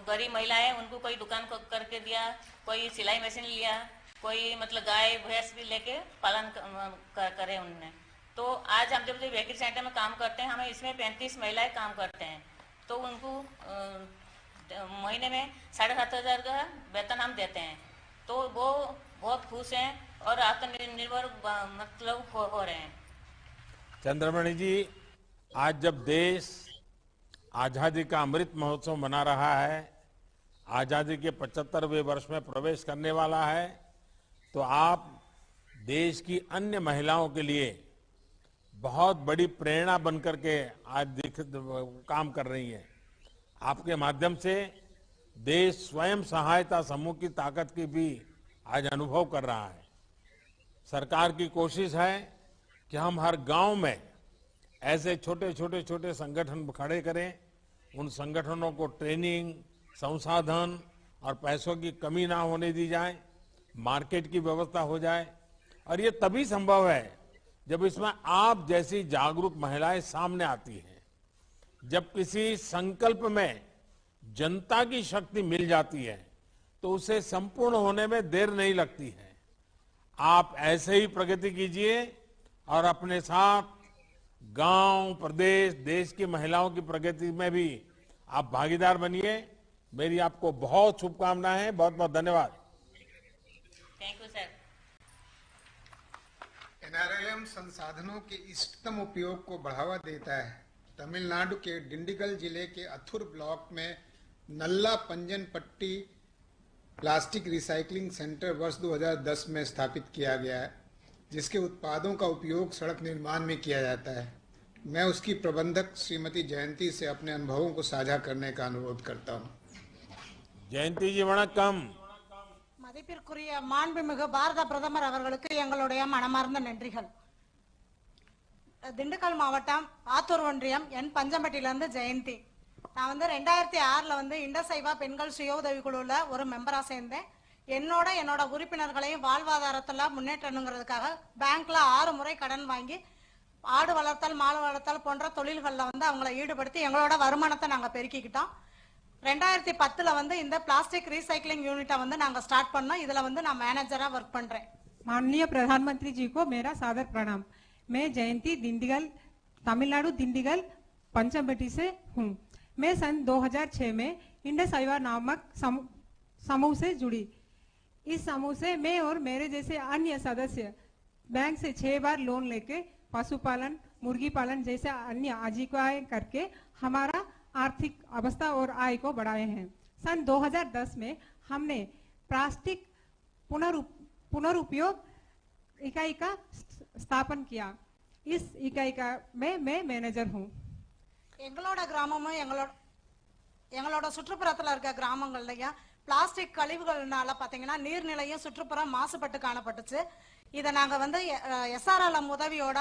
गरीब महिला है उनको कोई दुकान करके दिया, कोई सिलाई मशीन लिया, कोई मतलब गाय भैंस भी लेके पालन करे उनने। तो आज हम जब बेकरी सेंटर में काम करते हैं, हमें इसमें 35 महिलाएं काम करते हैं, तो उनको महीने में 7,500 का वेतन हम देते हैं, तो वो बहुत खुश हैं और आत्मनिर्भर मतलब हो रहे हैं। चंद्रमणि जी, आज जब देश आजादी का अमृत महोत्सव मना रहा है, आजादी के 75वें वर्ष में प्रवेश करने वाला है, तो आप देश की अन्य महिलाओं के लिए बहुत बड़ी प्रेरणा बनकर के आज काम कर रही हैं। आपके माध्यम से देश स्वयं सहायता समूह की ताकत की भी आज अनुभव कर रहा है। सरकार की कोशिश है कि हम हर गांव में ऐसे छोटे संगठन खड़े करें, उन संगठनों को ट्रेनिंग, संसाधन और पैसों की कमी ना होने दी जाए, मार्केट की व्यवस्था हो जाए, और ये तभी संभव है जब इसमें आप जैसी जागरूक महिलाएं सामने आती हैं। जब किसी संकल्प में जनता की शक्ति मिल जाती है तो उसे संपूर्ण होने में देर नहीं लगती है। आप ऐसे ही प्रगति कीजिए और अपने साथ गांव, प्रदेश, देश की महिलाओं की प्रगति में भी आप भागीदार बनिए। मेरी आपको बहुत शुभकामनाएं, बहुत बहुत धन्यवाद। Thank you sir. एनआरएलएम संसाधनों के इष्टतम उपयोग को बढ़ावा देता है। तमिलनाडु के डिंडिगल जिले के अथुर ब्लॉक में नल्ला पंजन पट्टी प्लास्टिक रिसाइकलिंग सेंटर वर्ष 2010 में स्थापित किया गया है, जिसके उत्पादों का उपयोग सड़क निर्माण में किया जाता है। मैं उसकी प्रबंधक श्रीमती जयंती से अपने अनुभवों को साझा करने का अनुरोध करता हूं। जयंती जी वणक्कम। மதிப்பிற்குரிய மாண்புமிகு பாரத பிரதமர் அவர்களுக்கு எங்களுடைய மனமார்ந்த நன்றிகள். திண்டுக்கல் மாவட்டம் ஆத்தூர் ஒன்றியம் என் பஞ்சம்பட்டியிலிருந்து ஜெயந்தி. நான் 2006 இண்டசைவா பெண்கள் சுய உதவி குழுல ஒரு மெம்பரா சேர்ந்தேன். என்னோட உறுப்பினர்களையும் வாழ்வாதாரத்துல முன்னேற்றணுங்கிறதுக்காக பேங்க்ல 6 முறை கடன் வாங்கி ஆடு வளர்த்தல், மாடு வளர்த்தல் போன்ற தொழில்கள்ல அவங்களை ஈடுபடுத்தி எங்களோட வருமானத்தை நாங்க பெருக்கிக்கிட்டோம். 2010 இந்த plastic recycling unit Nanga start பண்ணோம். இதுல நான் मैनेजरा वर्क பண்றேன். माननीय प्रधानमंत्री जी को मेरा सादर प्रणाम। मैं जयंती दिंडीगल, तमिलनाडु दिंडीगल पंचमबटी से हूँ। मैं सन 2006 में इंडसइवा नामक समूह से जुड़ी। इस समूह से मैं और मेरे जैसे अन्य सदस्य बैंक से 6 बार लोन लेके पशुपालन, मुर्गी पालन जैसे अन्य आजीविकाएं करके हमारा आर्थिक अवस्था और आय को बढ़ाए हैं। सन 2010 में हमने प्लास्टिक पुनरुपयोग इकाई का स्थापन किया। इस इकाई का मैं मैनेजर हूँ। எங்களோட கிராமமும் எங்களோட சுற்றுப்புறத்துல இருக்க கிராமங்கள்லயும் பிளாஸ்டிக் கழிவுகள்னால பாத்தீங்கன்னா நீர்நிலையும் சுற்றுப்புறம் மாசுபட்டு காணப்பட்டுச்சு. இதை நாங்க வந்து எஸ்ஆர்எல்எம் உதவியோட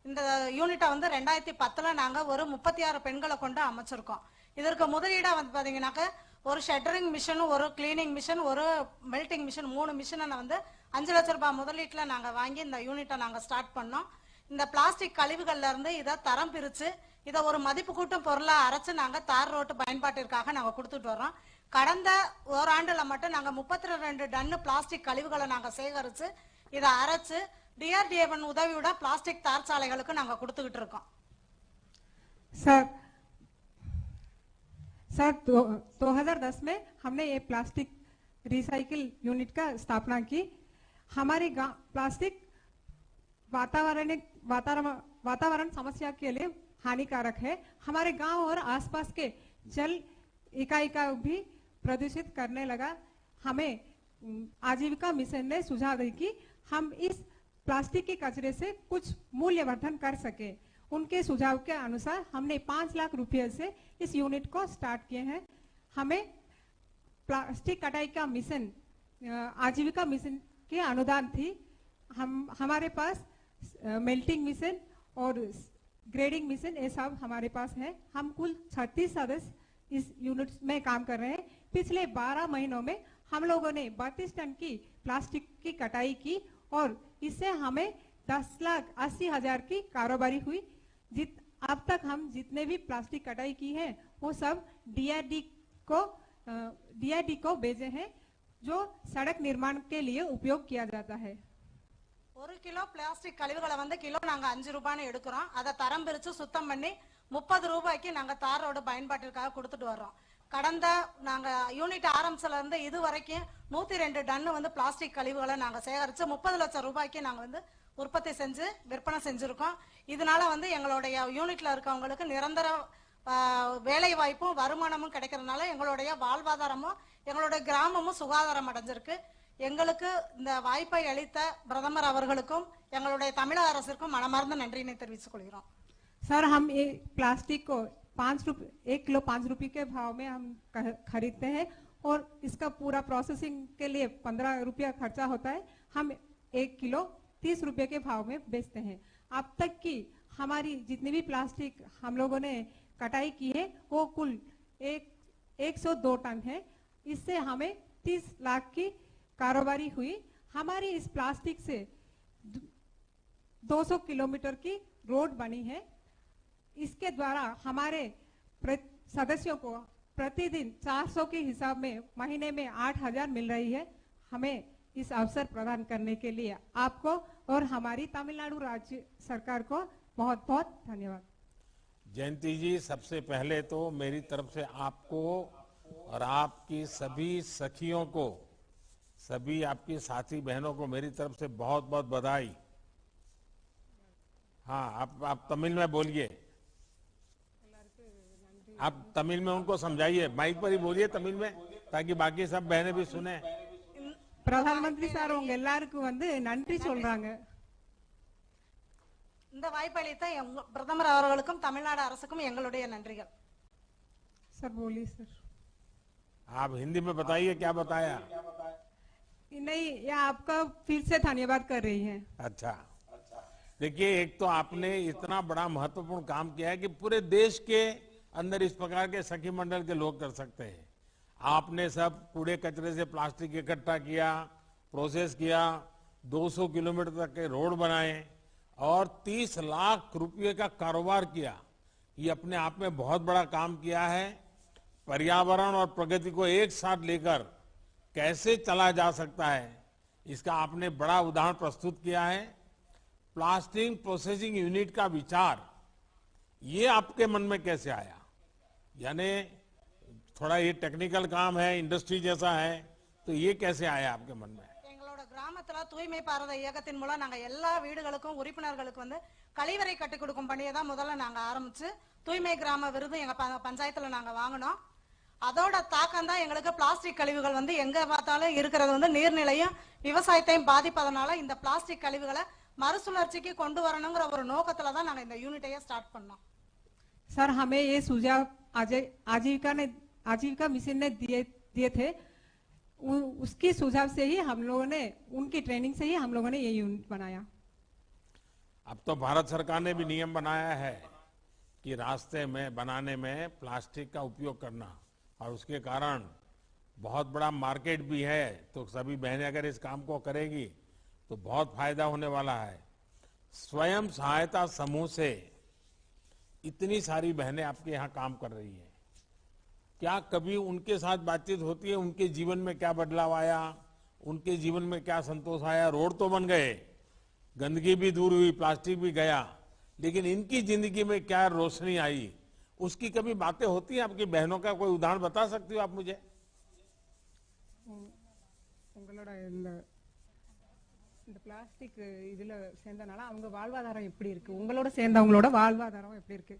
இந்த யூனிட்டை வந்து 2010 நாங்க ஒரு 36 பெண்களை கொண்டு அமைச்சிருக்கோம். இதற்கு முதலீடா வந்து பாத்தீங்கன்னாக்க ஒரு ஷட்டரிங் மிஷின், ஒரு கிளீனிங் மிஷின், ஒரு மெல்டிங் மிஷின், 3 மிஷினை வந்து 5 லட்சம் ரூபாய் முதலீட்டுல நாங்க வாங்கி இந்த யூனிட்டை நாங்க ஸ்டார்ட் பண்ணோம். இந்த பிளாஸ்டிக் கழிவுகள்ல இருந்து இதை தரம் பிரிச்சு இதை ஒரு மதிப்பு கூட்டும் பொருளா அரைச்சு நாங்க தார் ரோட்டு பயன்பாட்டிற்காக நாங்க கொடுத்துட்டு வர்றோம். கடந்த ஓராண்டுல மட்டும் நாங்க 32 டன் பிளாஸ்டிக் கழிவுகளை நாங்க சேகரிச்சு இதை அரைச்சு டிஆர்டிஏவின் உதவியோட பிளாஸ்டிக் தார் சாலைகளுக்கு நாங்க கொடுத்துக்கிட்டு இருக்கோம். सर 2010 में हमने ये प्लास्टिक रिसाइकिल यूनिट का स्थापना की। हमारे गांव प्लास्टिक वातावरण समस्या के लिए हानिकारक है। हमारे गांव और आसपास के जल इकाई का भी प्रदूषित करने लगा। हमें आजीविका मिशन ने सुझाव दी कि हम इस प्लास्टिक के कचरे से कुछ मूल्यवर्धन कर सके। उनके सुझाव के अनुसार हमने 5 लाख रुपए से इस यूनिट को स्टार्ट किए हैं। हमें प्लास्टिक कटाई का मिशन, आजीविका मिशन के अनुदान थी। हमारे पास मेल्टिंग मिशन और ग्रेडिंग मिशन ये सब हमारे पास है। हम कुल 36 सदस्य इस यूनिट में काम कर रहे हैं। पिछले 12 महीनों में हम लोगों ने 32 टन की प्लास्टिक की कटाई की और इससे हमें 10,80,000 की कारोबारी हुई। अब तक हम जितने भी प्लास्टिक कटाई की है वो सब डीआरडी को भेजे हैं, जो सड़क निर्माण के लिए उपयोग किया जाता है। 1 கிலோ பிளாஸ்டிக் கழிவுகளை வந்து கிலோ நாங்க 5 ரூபாய்னு எடுக்கிறோம். அதை தரம் பிரிச்சு சுத்தம் பண்ணி 30 ரூபாய்க்கு நாங்க தார் ரோடு பயன்பாட்டிற்காக கொடுத்துட்டு வர்றோம். கடந்த நாங்க யூனிட் ஆரம்பிச்சல இருந்து இது வரைக்கும் 102 டன் வந்து பிளாஸ்டிக் கழிவுகளை நாங்க சேகரிச்சு 30 லட்சம் ரூபாய்க்கு நாங்க வந்து உற்பத்தி செஞ்சு விற்பனை செஞ்சிருக்கோம். இதனால வந்து எங்களுடைய யூனிட்ல இருக்கவங்களுக்கு நிரந்தர வேலை வாய்ப்பும் வருமானமும் கிடைக்கிறதுனால எங்களுடைய வாழ்வாதாரமும் எங்களுடைய கிராமமும் சுகாதாரம் அடைஞ்சிருக்கு. எங்களுக்கு இந்த வாய்ப்பை அளித்த பிரதமர் அவர்களுக்கும் எங்களுடைய தமிழக அரசிற்கும் மனமார்ந்த நன்றியை தெரிவித்துக் கொள்கிறோம். सर हम ये प्लास्टिक को 1 किलो 5 रुपए के भाव में हम खरीदते हैं और इसका पूरा प्रोसेसिंग के लिए 15 रुपया खर्चा होता है। हम 1 किलो 30 रुपए के भाव में बेचते हैं। अब तक की हमारी जितनी भी प्लास्टिक हम लोगों ने कटाई की है वो कुल 102 टन है। इससे हमें 30 लाख की कारोबारी हुई। हमारी इस प्लास्टिक से 200 किलोमीटर की रोड बनी है। इसके द्वारा हमारे सदस्यों को प्रतिदिन 400 के हिसाब में महीने में 8,000 मिल रही है। हमें इस अवसर प्रदान करने के लिए आपको और हमारी तमिलनाडु राज्य सरकार को बहुत बहुत धन्यवाद। जयंती जी, सबसे पहले तो मेरी तरफ से आपको और आपकी सभी सखियों को, सभी आपकी साथी बहनों को मेरी तरफ से बहुत बहुत बधाई। हाँ, आप तमिल में बोलिए, आप तमिल में उनको समझाइए, माइक पर ही बोलिए तमिल में ताकि बाकी सब बहनें भी सुने। பிரதமர் சார் உங்க எல்லாருக்கும் வந்து நன்றி சொல்றாங்க. இந்த வாய்ப்பளித்த பிரதமர் அவர்களுக்கும் தமிழ்நாடு அரசுக்கும் எங்களுடைய நன்றிகள். सर बोलिए सर। आप हिंदी में बताइए क्या बताया। नहीं, ये आपका फिर से धन्यवाद कर रही हैं। अच्छा, देखिए, एक तो आपने इतना बड़ा महत्वपूर्ण काम किया है कि पूरे देश के अंदर इस प्रकार के सखी मंडल के लोग कर सकते हैं। आपने सब कूड़े कचरे से प्लास्टिक इकट्ठा किया, प्रोसेस किया, 200 किलोमीटर तक के रोड बनाए और 30 लाख रुपए का कारोबार किया। ये अपने आप में बहुत बड़ा काम किया है। पर्यावरण और प्रगति को एक साथ लेकर कैसे चला जा सकता है, इसका आपने बड़ा उदाहरण प्रस्तुत किया है। प्लास्टिक प्रोसेसिंग यूनिट का विचार ये आपके मन में कैसे आया? यानी थोड़ा ये टेक्निकल काम है, इंडस्ट्री जैसा है, तो ये कैसे आया आपके मन में? எங்களோட கிராமத்துல தூய்மை பாரத இயக்கத்தின் மூலம் நாங்க எல்லா வீடுகளுக்கும் உறுப்பினர்களுக்கு வந்து கழிவறை கட்டி கொடுக்கும் பணியை தான் முதல்ல நாங்க ஆரம்பிச்சு தூய்மை கிராம விருது எங்க பஞ்சாயத்துல நாங்க வாங்கினோம். அதோட தாக்கம் தான் எங்களுக்கு பிளாஸ்டிக் கழிவுகள் வந்து எங்க பார்த்தாலும் இருக்கிறது வந்து நீர்நிலையும் விவசாயத்தையும் பாதிப்பதனால இந்த பிளாஸ்டிக் கழிவுகளை மறுசுழற்சிக்கு கொண்டு வரணுங்கிற ஒரு நோக்கத்துல தான் நாங்க இந்த யூனிட்டையே ஸ்டார்ட் பண்ணோம். सर हमें ये सुझाव आजीविका मिशन ने दिए थे, उसकी सुझाव से ही हम लोगों ने, उनकी ट्रेनिंग से ही हम लोगों ने ये यूनिट बनाया। अब तो भारत सरकार ने भी नियम बनाया है कि रास्ते में बनाने में प्लास्टिक का उपयोग करना, और उसके कारण बहुत बड़ा मार्केट भी है। तो सभी बहनें अगर इस काम को करेगी तो बहुत फायदा होने वाला है। स्वयं सहायता समूह से इतनी सारी बहनें आपके यहाँ काम कर रही हैं, क्या कभी उनके साथ बातचीत होती है? उनके जीवन में क्या बदलाव आया, उनके जीवन में क्या संतोष आया? रोड तो बन गए, गंदगी भी दूर हुई, प्लास्टिक भी गया, लेकिन इनकी जिंदगी में क्या रोशनी आई, उसकी कभी बातें होती हैं? आपकी बहनों का कोई उदाहरण बता सकती हो आप मुझे? இந்த பிளாஸ்டிக் இதுல சேர்ந்தனால அவங்க வாழ்வாதாரம் எப்படி இருக்கு, உங்களோட சேர்ந்தவங்களோட வாழ்வாதாரம் எப்படி இருக்கு?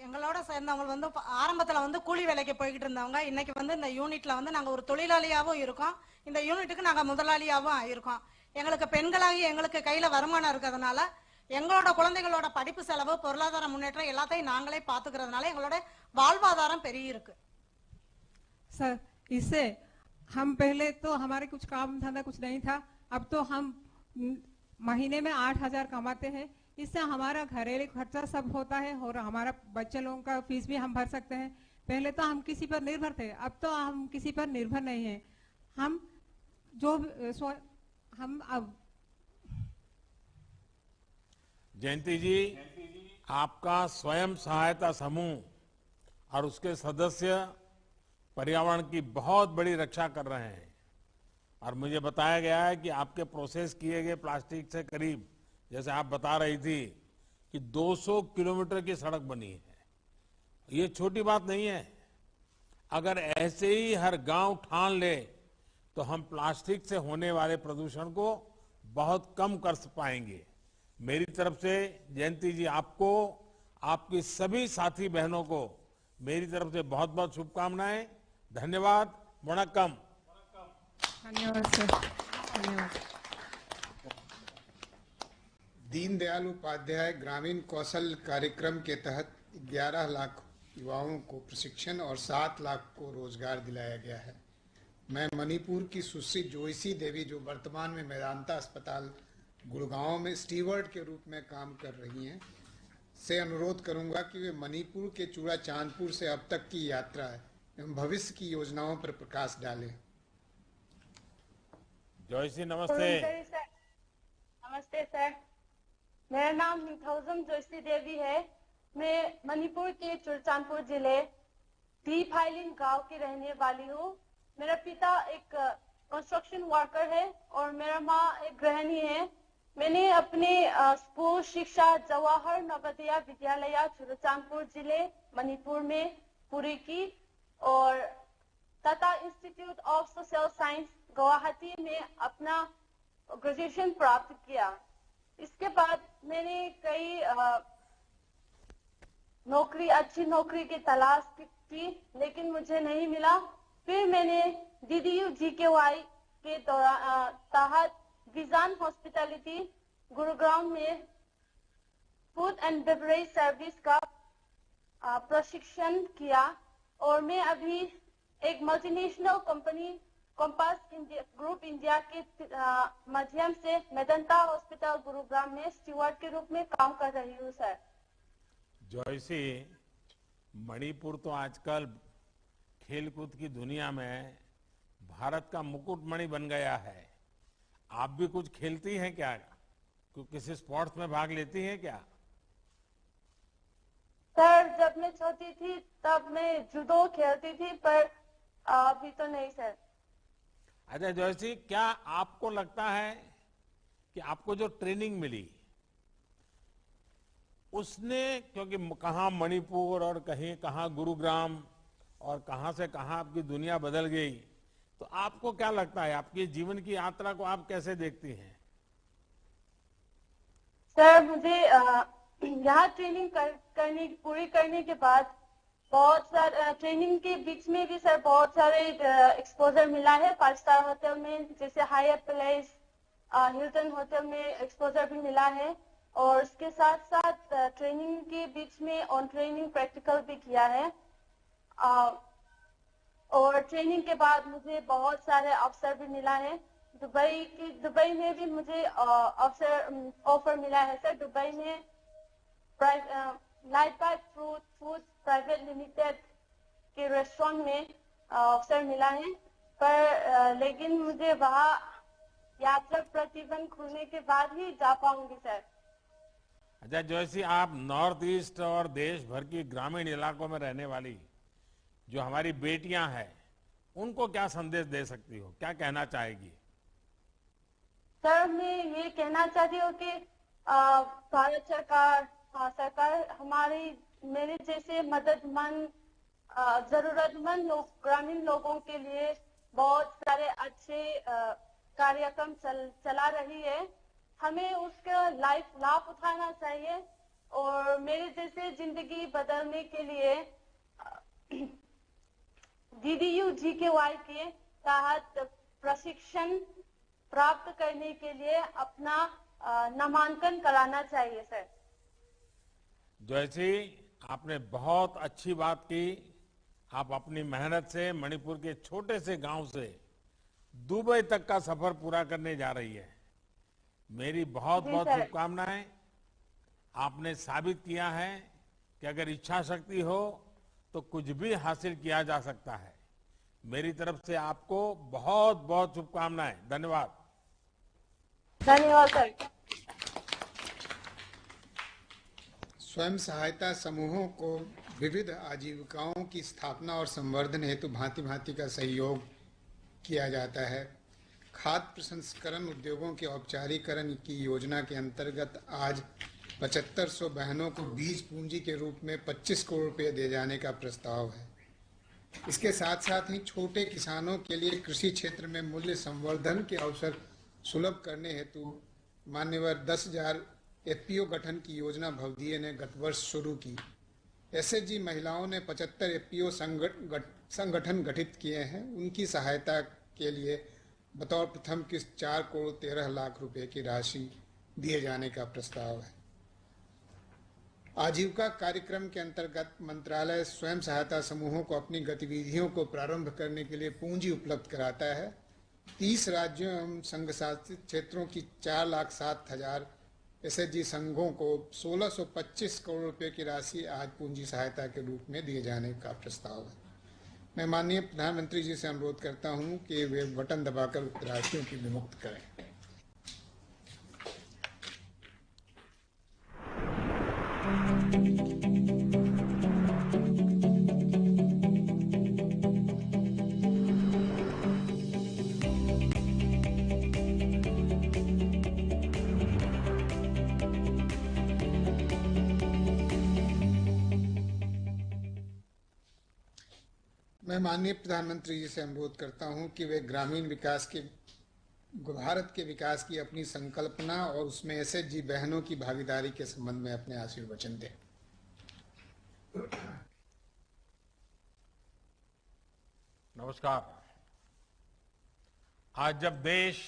எங்களோட சேர்ந்தவங்க வந்து ஆரம்பத்துல வந்து கூலி வேலைக்கு போய்கிட்டு இருந்தவங்க இன்னைக்கு வந்து இந்த யூனிட்ல வந்து நாங்க ஒரு தொழிலாளியாவும் இருக்கோம், இந்த யூனிட்டுக்கு நாங்க முதலாளியாவும் ஆயிருக்கோம். எங்களுக்கு பெண்களாகி எங்களுக்கு கையில வருமானம் இருக்கிறதுனால எங்களோட குழந்தைகளோட படிப்பு செலவு, பொருளாதார முன்னேற்றம் எல்லாத்தையும் நாங்களே பாத்துக்கிறதுனால எங்களோட வாழ்வாதாரம் பெரிய இருக்கு. सर इससे हम पहले तो हमारे कुछ काम धंधा कुछ नहीं था, अब तो हम महीने में 8,000 कमाते हैं, इससे हमारा घरेलू खर्चा सब होता है और हमारा बच्चे लोगों का फीस भी हम भर सकते हैं। पहले तो हम किसी पर निर्भर थे, अब तो हम किसी पर निर्भर नहीं है। हम जो हम अब जयंती जी, आपका स्वयं सहायता समूह और उसके सदस्य पर्यावरण की बहुत बड़ी रक्षा कर रहे हैं, और मुझे बताया गया है कि आपके प्रोसेस किए गए प्लास्टिक से करीब, जैसे आप बता रही थी कि 200 किलोमीटर की सड़क बनी है। ये छोटी बात नहीं है। अगर ऐसे ही हर गांव ठान ले तो हम प्लास्टिक से होने वाले प्रदूषण को बहुत कम कर पाएंगे। मेरी तरफ से जयंती जी आपको, आपकी सभी साथी बहनों को मेरी तरफ से बहुत बहुत शुभकामनाएं। धन्यवाद। वणक्कम। धन्यवाद सर, धन्यवाद। दीनदयाल उपाध्याय ग्रामीण कौशल कार्यक्रम के तहत 11 लाख युवाओं को प्रशिक्षण और 7 लाख को रोजगार दिलाया गया है। मैं मणिपुर की सुश्री जोयसी देवी, जो वर्तमान में मेदांता अस्पताल गुड़गांव में स्टीवर्ड के रूप में काम कर रही हैं, से अनुरोध करूंगा कि वे मणिपुर के चूड़ा चांदपुर से अब तक की यात्रा एवं भविष्य की योजनाओं पर प्रकाश डालें। जोयसी नमस्ते। नमस्ते सर, मेरा नाम निथौजम जोयसी देवी है। मैं मणिपुर के चुरचांदपुर जिले डी फाइलिन गांव की रहने वाली हूँ। मेरा पिता एक कंस्ट्रक्शन वर्कर है और मेरा माँ एक गृहिणी है। मैंने अपने स्कूल शिक्षा जवाहर नवोदय विद्यालय चुरचांदपुर जिले मणिपुर में पूरी की और Tata institute of social science Guwahati में अपना ग्रेजुएशन प्राप्त किया। इसके बाद मैंने कई अच्छी नौकरी की तलाश की, लेकिन मुझे नहीं मिला। फिर मैंने DDU GKY के तहत विजान हॉस्पिटैलिटी गुरुग्राम में फूड एंड बेवरेज सर्विस का प्रशिक्षण किया और मैं अभी एक multinational company compass group India के माध्यम से मेदांता हॉस्पिटल गुरुग्राम में स्टीवर्ड के रूप में काम कर रही हूँ सर। जोयसी, मणिपुर तो आजकल खेलकूद की दुनिया में भारत का मुकुटमणि बन गया है। आप भी कुछ खेलती हैं क्या? किसी स्पोर्ट्स में भाग लेती हैं क्या? सर जब मैं छोटी थी तब मैं जूडो खेलती थी, पर अभी तो नहीं सर। अच्छा जोयसी, क्या आपको लगता है कि आपको जो ट्रेनिंग मिली उसने, क्योंकि कहाँ मणिपुर और कहीं कहाँ गुरुग्राम और कहाँ से कहाँ आपकी दुनिया बदल गई, तो आपको क्या लगता है, आपकी जीवन की यात्रा को आप कैसे देखती हैं? सर मुझे यहाँ ट्रेनिंग पूरी करने के बाद बहुत सारे ट्रेनिंग के बीच में भी सर बहुत सारे एक्सपोजर मिला है 5 स्टार होटल में, जैसे हायर पैलेस, हिल्टन होटल में एक्सपोजर भी मिला है। और इसके साथ साथ ट्रेनिंग के बीच में ऑन ट्रेनिंग प्रैक्टिकल भी किया है। और ट्रेनिंग के बाद मुझे बहुत सारे अवसर भी मिला है। दुबई में भी मुझे ऑफर मिला है सर। दुबई में light by food private limited के रेस्टोरेंट में अवसर मिला है, पर लेकिन मुझे वहाँ यात्रा प्रतिबंध खुलने के बाद ही जा पाऊंगी सर। अच्छा, जैसे आप नॉर्थ ईस्ट और देश भर की ग्रामीण इलाकों में रहने वाली जो हमारी बेटियां हैं, उनको क्या संदेश दे सकती हो, क्या कहना चाहेगी? सर मैं ये कहना चाहती हूँ कि भारत सरकार मेरे जैसे मददमंद जरूरतमंद ग्रामीण लोगों के लिए बहुत सारे अच्छे कार्यक्रम चला रही है। हमें उसका लाभ उठाना चाहिए और मेरे जैसे जिंदगी बदलने के लिए DDU-GKY के तहत प्रशिक्षण प्राप्त करने के लिए अपना नामांकन कराना चाहिए सर। जैसे आपने बहुत अच्छी बात की, आप अपनी मेहनत से मणिपुर के छोटे से गांव से दुबई तक का सफर पूरा करने जा रही है। मेरी बहुत बहुत शुभकामनाएं। आपने साबित किया है कि अगर इच्छा शक्ति हो तो कुछ भी हासिल किया जा सकता है। मेरी तरफ से आपको बहुत बहुत शुभकामनाएं। धन्यवाद। धन्यवाद सर। स्वयं सहायता समूहों को विविध आजीविकाओं की स्थापना और संवर्धन हेतु भांति भांति का सहयोग किया जाता है। खाद्य प्रसंस्करण उद्योगों के औपचारीकरण की योजना के अंतर्गत आज 7500 बहनों को बीज पूंजी के रूप में 25 करोड़ रुपए दिए जाने का प्रस्ताव है। इसके साथ साथ ही छोटे किसानों के लिए कृषि क्षेत्र में मूल्य संवर्धन के अवसर सुलभ करने हेतु मान्यवर 10,000 FPO गठन की योजना भवदीय ने गत वर्ष शुरू की। SHG महिलाओं ने 75 FPO संगठन गठित किए हैं। उनकी सहायता के लिए बतौर प्रथम किस्त 4 करोड़ 13 लाख रुपए की राशि दिए जाने का प्रस्ताव है। आजीविका कार्यक्रम के अंतर्गत मंत्रालय स्वयं सहायता समूहों को अपनी गतिविधियों को प्रारंभ करने के लिए पूंजी उपलब्ध कराता है। 30 राज्यों एवं संघ शासित क्षेत्रों की 4,07,000 SHG संघों को 1625 करोड़ रुपए की राशि आज पूंजी सहायता के रूप में दिए जाने का प्रस्ताव है। मैं माननीय प्रधानमंत्री जी से अनुरोध करता हूं कि वे बटन दबाकर उक्त राशियों की विमुक्त करें। मैं माननीय प्रधानमंत्री जी से अनुरोध करता हूं कि वे ग्रामीण विकास के भारत के विकास की अपनी संकल्पना और उसमें SHG बहनों की भागीदारी के संबंध में अपने आशीर्वचन दें। नमस्कार। आज जब देश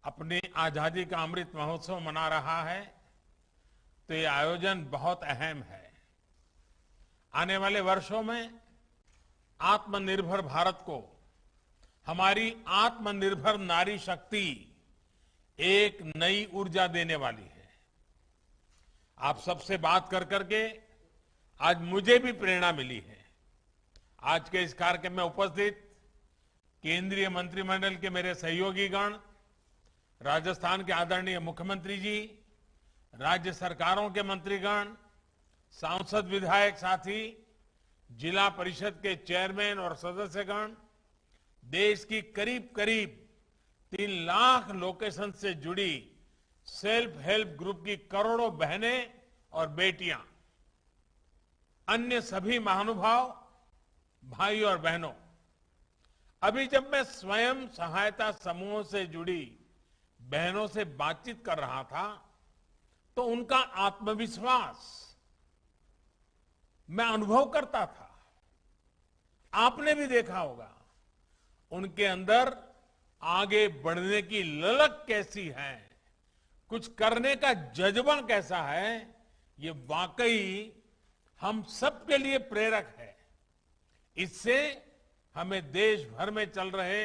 अपनी आजादी का अमृत महोत्सव मना रहा है तो ये आयोजन बहुत अहम है। आने वाले वर्षों में आत्मनिर्भर भारत को, हमारी आत्मनिर्भर नारी शक्ति एक नई ऊर्जा देने वाली है। आप सबसे बात कर करके आज मुझे भी प्रेरणा मिली है। आज के इस कार्यक्रम में उपस्थित केंद्रीय मंत्रिमंडल के मेरे सहयोगी गण, राजस्थान के आदरणीय मुख्यमंत्री जी, राज्य सरकारों के मंत्रीगण, सांसद विधायक साथी, जिला परिषद के चेयरमैन और सदस्यगण, देश की करीब करीब 3 लाख लोकेशन से जुड़ी सेल्फ हेल्प ग्रुप की करोड़ों बहनें और बेटियां, अन्य सभी महानुभाव, भाई और बहनों, अभी जब मैं स्वयं सहायता समूहों से जुड़ी बहनों से बातचीत कर रहा था तो उनका आत्मविश्वास मैं अनुभव करता था। आपने भी देखा होगा उनके अंदर आगे बढ़ने की ललक कैसी है, कुछ करने का जज्बा कैसा है, ये वाकई हम सबके लिए प्रेरक है। इससे हमें देश भर में चल रहे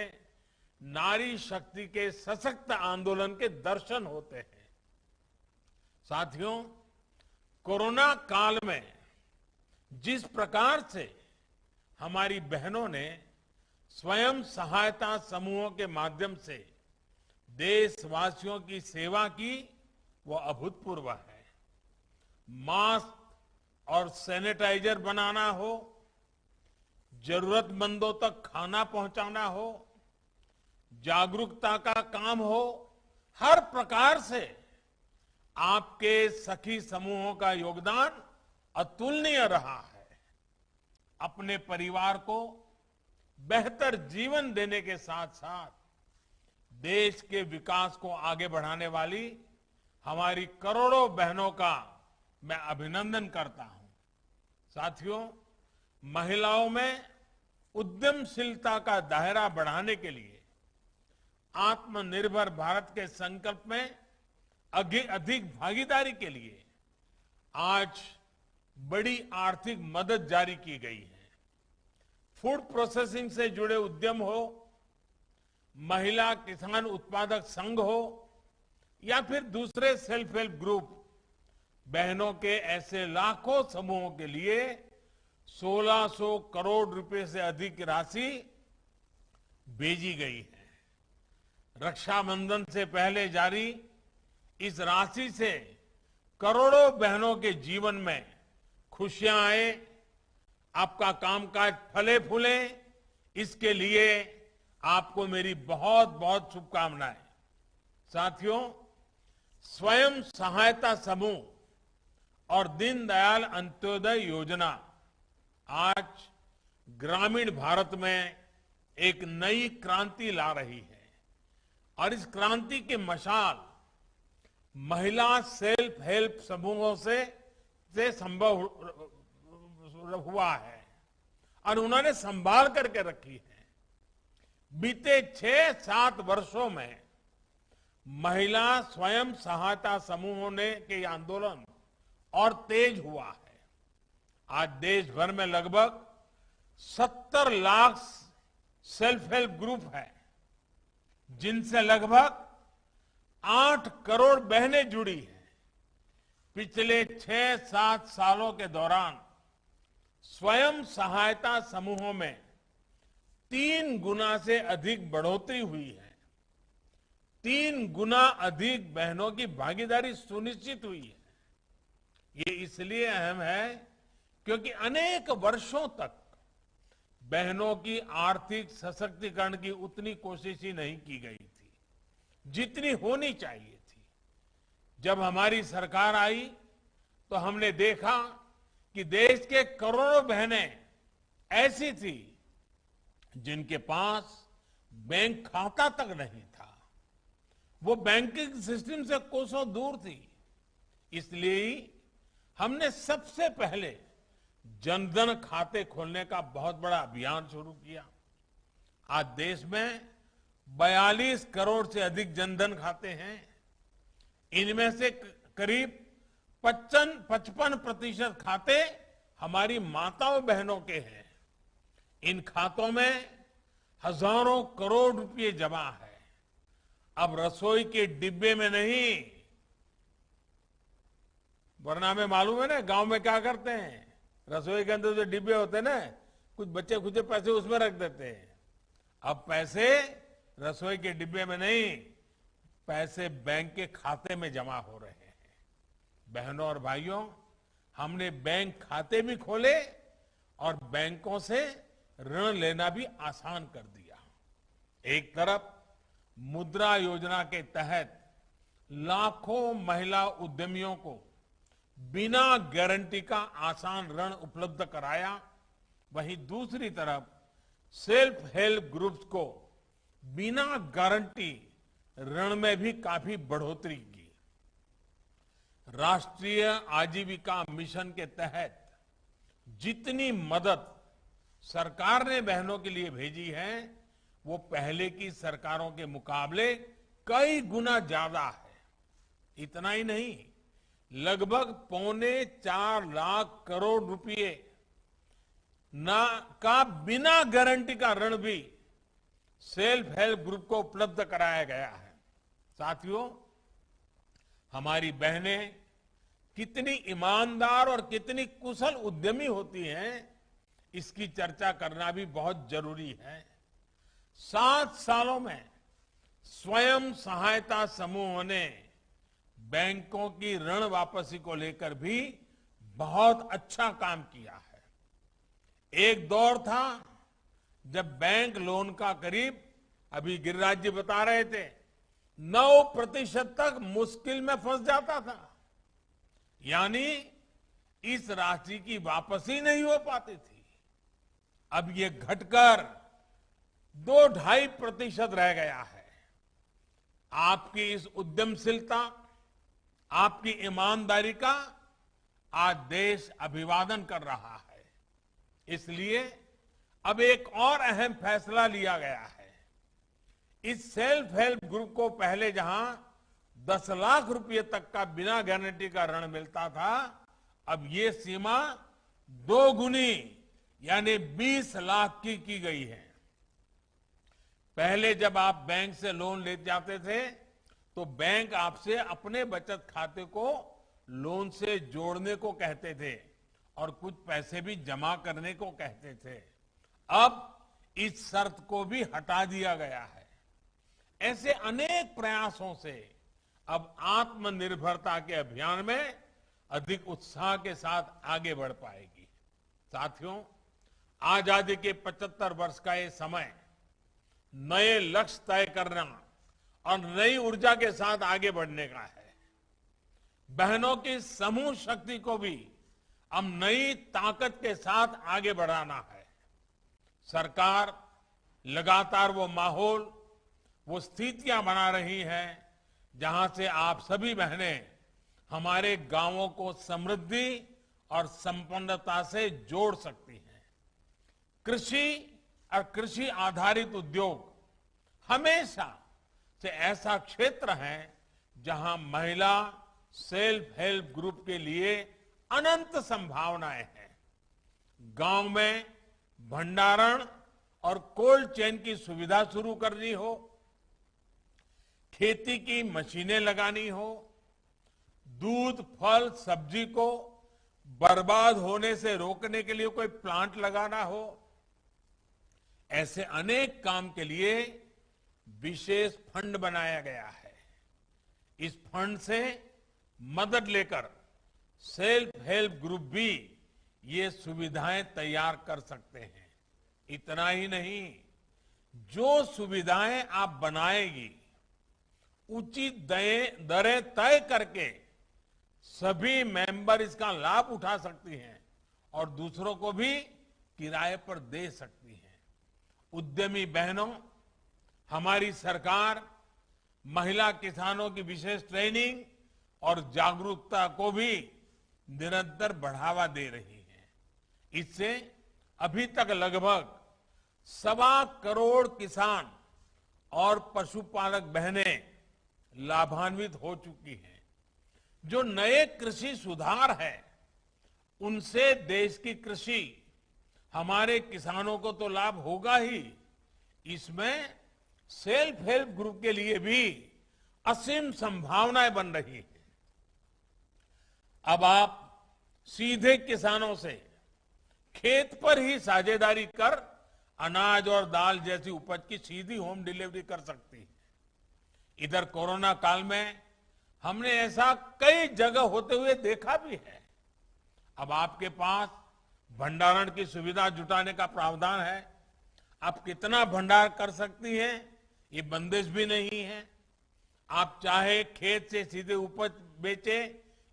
नारी शक्ति के सशक्त आंदोलन के दर्शन होते हैं। साथियों, कोरोना काल में जिस प्रकार से हमारी बहनों ने स्वयं सहायता समूहों के माध्यम से देशवासियों की सेवा की, वो अभूतपूर्व है। मास्क और सैनिटाइजर बनाना हो, जरूरतमंदों तक खाना पहुंचाना हो, जागरूकता का काम हो, हर प्रकार से आपके सखी समूहों का योगदान अतुलनीय रहा है। अपने परिवार को बेहतर जीवन देने के साथ साथ देश के विकास को आगे बढ़ाने वाली हमारी करोड़ों बहनों का मैं अभिनंदन करता हूं। साथियों, महिलाओं में उद्यमशीलता का दायरा बढ़ाने के लिए आत्मनिर्भर भारत के संकल्प में अधिक भागीदारी के लिए आज बड़ी आर्थिक मदद जारी की गई है। फूड प्रोसेसिंग से जुड़े उद्यम हो, महिला किसान उत्पादक संघ हो या फिर दूसरे सेल्फ हेल्प ग्रुप, बहनों के ऐसे लाखों समूहों के लिए 1600 करोड़ रुपए से अधिक की राशि भेजी गई है। रक्षाबंधन से पहले जारी इस राशि से करोड़ों बहनों के जीवन में खुशियां आए, आपका कामकाज फले फूले, इसके लिए आपको मेरी बहुत बहुत शुभकामनाएं। साथियों, स्वयं सहायता समूह और दीनदयाल अंत्योदय योजना आज ग्रामीण भारत में एक नई क्रांति ला रही है और इस क्रांति की मशाल महिला सेल्फ हेल्प समूहों से संभव हुआ है और उन्होंने संभाल करके रखी है। बीते 6-7 वर्षों में महिला स्वयं सहायता समूहों ने के आंदोलन और तेज हुआ है। आज देश भर में लगभग 70 लाख सेल्फ हेल्प ग्रुप है, जिनसे लगभग 8 करोड़ बहनें जुड़ी हैं। पिछले 6-7 सालों के दौरान स्वयं सहायता समूहों में 3 गुना से अधिक बढ़ोतरी हुई है। 3 गुना अधिक बहनों की भागीदारी सुनिश्चित हुई है। ये इसलिए अहम है क्योंकि अनेक वर्षों तक बहनों की आर्थिक सशक्तिकरण की उतनी कोशिश ही नहीं की गई थी जितनी होनी चाहिए थी। जब हमारी सरकार आई तो हमने देखा कि देश के करोड़ों बहनें ऐसी थी जिनके पास बैंक खाता तक नहीं था, वो बैंकिंग सिस्टम से कोसों दूर थी। इसलिए हमने सबसे पहले जनधन खाते खोलने का बहुत बड़ा अभियान शुरू किया। आज देश में 42 करोड़ से अधिक जनधन खाते हैं। इनमें से करीब 55% खाते हमारी माताओं बहनों के हैं। इन खातों में हजारों करोड़ रुपए जमा है। अब रसोई के डिब्बे में नहीं, वरना हमें मालूम है ना गांव में क्या करते हैं, रसोई के अंदर जो डिब्बे होते हैं ना, कुछ बच्चे खुद पैसे उसमें रख देते हैं। अब पैसे रसोई के डिब्बे में नहीं, पैसे बैंक के खाते में जमा हो रहे हैं। बहनों और भाइयों, हमने बैंक खाते भी खोले और बैंकों से ऋण लेना भी आसान कर दिया। एक तरफ मुद्रा योजना के तहत लाखों महिला उद्यमियों को बिना गारंटी का आसान ऋण उपलब्ध कराया, वहीं दूसरी तरफ सेल्फ हेल्प ग्रुप्स को बिना गारंटी ऋण में भी काफी बढ़ोतरी की। राष्ट्रीय आजीविका मिशन के तहत जितनी मदद सरकार ने बहनों के लिए भेजी है वो पहले की सरकारों के मुकाबले कई गुना ज्यादा है। इतना ही नहीं, लगभग 3.25 लाख करोड़ रुपए का बिना गारंटी का ऋण भी सेल्फ हेल्प ग्रुप को उपलब्ध कराया गया है। साथियों, हमारी बहनें कितनी ईमानदार और कितनी कुशल उद्यमी होती हैं, इसकी चर्चा करना भी बहुत जरूरी है। 7 सालों में स्वयं सहायता समूहों ने बैंकों की ऋण वापसी को लेकर भी बहुत अच्छा काम किया है। एक दौर था जब बैंक लोन का करीब, अभी गिरिराज जी बता रहे थे, 9% तक मुश्किल में फंस जाता था, यानी इस राशि की वापसी नहीं हो पाती थी। अब ये घटकर 2-2.5% रह गया है। आपकी इस उद्यमशीलता, आपकी ईमानदारी का आज देश अभिवादन कर रहा है। इसलिए अब एक और अहम फैसला लिया गया है। इस सेल्फ हेल्प ग्रुप को पहले जहां 10 लाख रुपए तक का बिना गारंटी का ऋण मिलता था, अब ये सीमा 2 गुनी यानी 20 लाख की गई है। पहले जब आप बैंक से लोन ले जाते थे तो बैंक आपसे अपने बचत खाते को लोन से जोड़ने को कहते थे और कुछ पैसे भी जमा करने को कहते थे। अब इस शर्त को भी हटा दिया गया है। ऐसे अनेक प्रयासों से अब आत्मनिर्भरता के अभियान में अधिक उत्साह के साथ आगे बढ़ पाएगी। साथियों, आजादी के 75 वर्ष का ये समय नए लक्ष्य तय करना और नई ऊर्जा के साथ आगे बढ़ने का है। बहनों की समूह शक्ति को भी अब नई ताकत के साथ आगे बढ़ाना है। सरकार लगातार वो माहौल, वो स्थितियां बना रही है जहां से आप सभी बहनें हमारे गांवों को समृद्धि और संपन्नता से जोड़ सकती हैं। कृषि और कृषि आधारित उद्योग हमेशा से ऐसा क्षेत्र है जहां महिला सेल्फ हेल्प ग्रुप के लिए अनंत संभावनाएं हैं। गांव में भंडारण और कोल्ड चेन की सुविधा शुरू करनी हो, खेती की मशीनें लगानी हो, दूध, फल, सब्जी को बर्बाद होने से रोकने के लिए कोई प्लांट लगाना हो, ऐसे अनेक काम के लिए विशेष फंड बनाया गया है। इस फंड से मदद लेकर सेल्फ हेल्प ग्रुप भी ये सुविधाएं तैयार कर सकते हैं। इतना ही नहीं, जो सुविधाएं आप बनाएगी उचित दरें तय करके सभी मेंबर इसका लाभ उठा सकती हैं और दूसरों को भी किराए पर दे सकती हैं। उद्यमी बहनों, हमारी सरकार महिला किसानों की विशेष ट्रेनिंग और जागरूकता को भी निरंतर बढ़ावा दे रही है। इससे अभी तक लगभग 1.25 करोड़ किसान और पशुपालक बहनें लाभान्वित हो चुकी हैं। जो नए कृषि सुधार है उनसे देश की कृषि, हमारे किसानों को तो लाभ होगा ही, इसमें सेल्फ हेल्प ग्रुप के लिए भी असीम संभावनाएं बन रही हैं। अब आप सीधे किसानों से खेत पर ही साझेदारी कर अनाज और दाल जैसी उपज की सीधी होम डिलीवरी कर सकती है। इधर कोरोना काल में हमने ऐसा कई जगह होते हुए देखा भी है। अब आपके पास भंडारण की सुविधा जुटाने का प्रावधान है। आप कितना भंडार कर सकती हैं, ये बंदिश भी नहीं है। आप चाहे खेत से सीधे उपज बेचे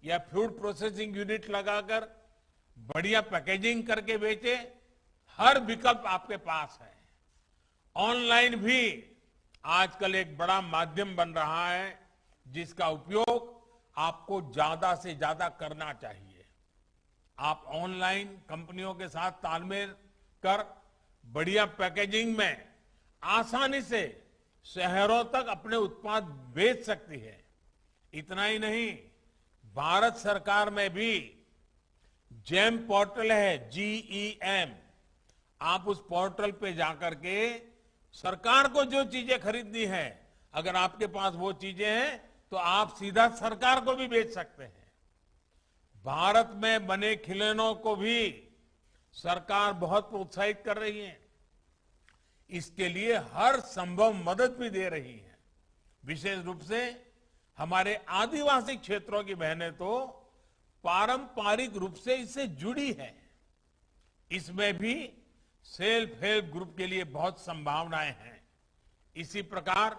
या फूड प्रोसेसिंग यूनिट लगाकर बढ़िया पैकेजिंग करके बेचे, हर विकल्प आपके पास है। ऑनलाइन भी आजकल एक बड़ा माध्यम बन रहा है जिसका उपयोग आपको ज्यादा से ज्यादा करना चाहिए। आप ऑनलाइन कंपनियों के साथ तालमेल कर बढ़िया पैकेजिंग में आसानी से शहरों तक अपने उत्पाद बेच सकती है। इतना ही नहीं, भारत सरकार में भी जेम पोर्टल है, GEM। आप उस पोर्टल पे जाकर के सरकार को जो चीजें खरीदनी है, अगर आपके पास वो चीजें हैं तो आप सीधा सरकार को भी बेच सकते हैं। भारत में बने खिलौनों को भी सरकार बहुत प्रोत्साहित कर रही है। इसके लिए हर संभव मदद भी दे रही है। विशेष रूप से हमारे आदिवासी क्षेत्रों की बहनें तो पारंपरिक रूप से इससे जुड़ी है। इसमें भी सेल्फ हेल्प ग्रुप के लिए बहुत संभावनाएं हैं। इसी प्रकार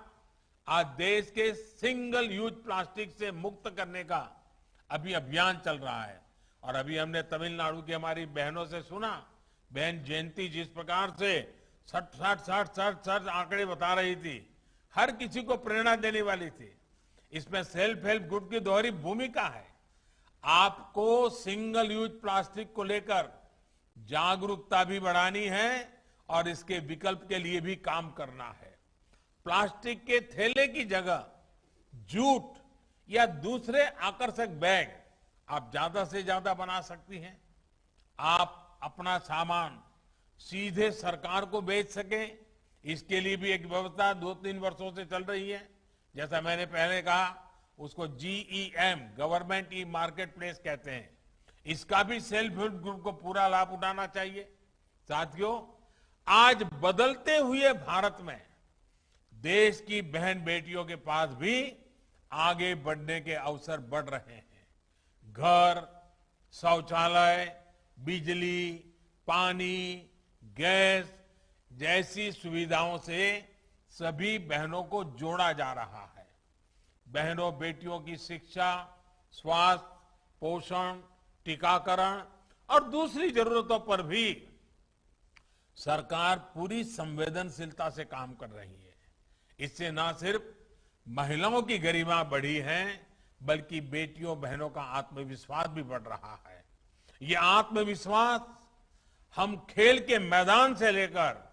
आज देश के सिंगल यूज प्लास्टिक से मुक्त करने का अभी अभियान चल रहा है। और अभी हमने तमिलनाडु की हमारी बहनों से सुना, बहन जयंती जिस प्रकार से 60 आंकड़े बता रही थी, हर किसी को प्रेरणा देने वाली थी। इसमें सेल्फ हेल्प ग्रुप की दोहरी भूमिका है। आपको सिंगल यूज प्लास्टिक को लेकर जागरूकता भी बढ़ानी है और इसके विकल्प के लिए भी काम करना है। प्लास्टिक के थैले की जगह जूट या दूसरे आकर्षक बैग आप ज्यादा से ज्यादा बना सकती हैं। आप अपना सामान सीधे सरकार को बेच सके, इसके लिए भी एक व्यवस्था 2-3 वर्षों से चल रही है। जैसा मैंने पहले कहा, उसको GEM, government e market place कहते हैं। इसका भी सेल्फ हेल्प ग्रुप को पूरा लाभ उठाना चाहिए। साथियों, आज बदलते हुए भारत में देश की बहन बेटियों के पास भी आगे बढ़ने के अवसर बढ़ रहे हैं। घर, शौचालय, बिजली, पानी, गैस जैसी सुविधाओं से सभी बहनों को जोड़ा जा रहा है। बहनों बेटियों की शिक्षा, स्वास्थ्य, पोषण, टीकाकरण और दूसरी जरूरतों पर भी सरकार पूरी संवेदनशीलता से काम कर रही है। इससे न सिर्फ महिलाओं की गरिमा बढ़ी है, बल्कि बेटियों बहनों का आत्मविश्वास भी बढ़ रहा है। ये आत्मविश्वास हम खेल के मैदान से लेकर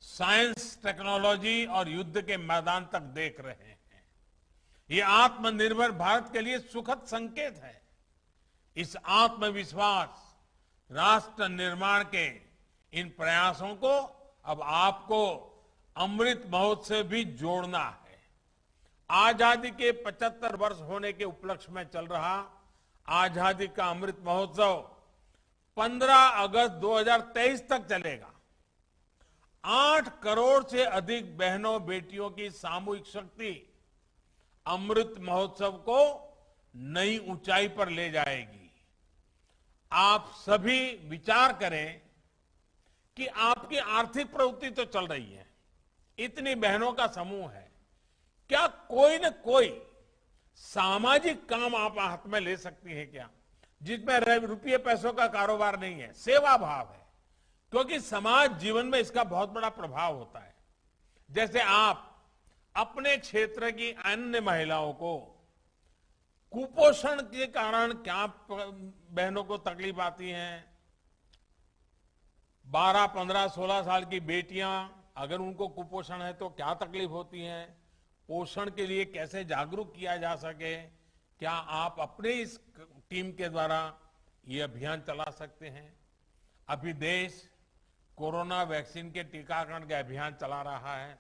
साइंस, टेक्नोलॉजी और युद्ध के मैदान तक देख रहे हैं। ये आत्मनिर्भर भारत के लिए सुखद संकेत है। इस आत्मविश्वास राष्ट्र निर्माण के इन प्रयासों को अब आपको अमृत महोत्सव भी जोड़ना है। आजादी के 75 वर्ष होने के उपलक्ष्य में चल रहा आजादी का अमृत महोत्सव 15 अगस्त 2023 तक चलेगा। 8 करोड़ से अधिक बहनों बेटियों की सामूहिक शक्ति अमृत महोत्सव को नई ऊंचाई पर ले जाएगी। आप सभी विचार करें कि आपकी आर्थिक प्रवृत्ति तो चल रही है, इतनी बहनों का समूह है, क्या कोई न कोई सामाजिक काम आप हाथ में ले सकती है क्या, जिसमें रुपये पैसों का कारोबार नहीं है, सेवा भाव है? क्योंकि समाज जीवन में इसका बहुत बड़ा प्रभाव होता है। जैसे आप अपने क्षेत्र की अन्य महिलाओं को कुपोषण के कारण क्या बहनों को तकलीफ आती है, 12, 15, 16 साल की बेटियां अगर उनको कुपोषण है तो क्या तकलीफ होती है, पोषण के लिए कैसे जागरूक किया जा सके, क्या आप अपने इस टीम के द्वारा ये अभियान चला सकते हैं? अभी देश कोरोना वैक्सीन के टीकाकरण का अभियान चला रहा है।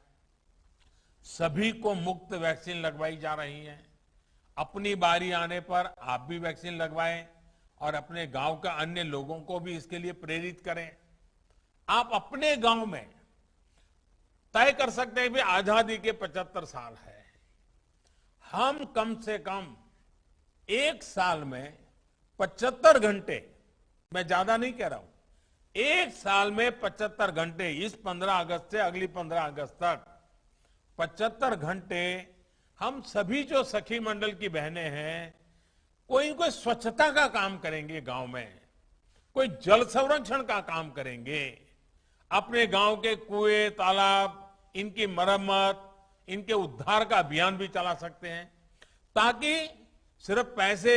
सभी को मुफ्त वैक्सीन लगवाई जा रही है। अपनी बारी आने पर आप भी वैक्सीन लगवाएं और अपने गांव का अन्य लोगों को भी इसके लिए प्रेरित करें। आप अपने गांव में तय कर सकते हैं कि आजादी के 75 साल है, हम कम से कम एक साल में 75 घंटे, मैं ज्यादा नहीं कह रहा हूं, एक साल में 75 घंटे, इस 15 अगस्त से अगली 15 अगस्त तक 75 घंटे हम सभी जो सखी मंडल की बहनें हैं, कोई स्वच्छता का काम करेंगे गांव में, कोई जल संरक्षण का काम करेंगे, अपने गांव के कुएं, तालाब इनकी मरम्मत, इनके उद्धार का अभियान भी चला सकते हैं, ताकि सिर्फ पैसे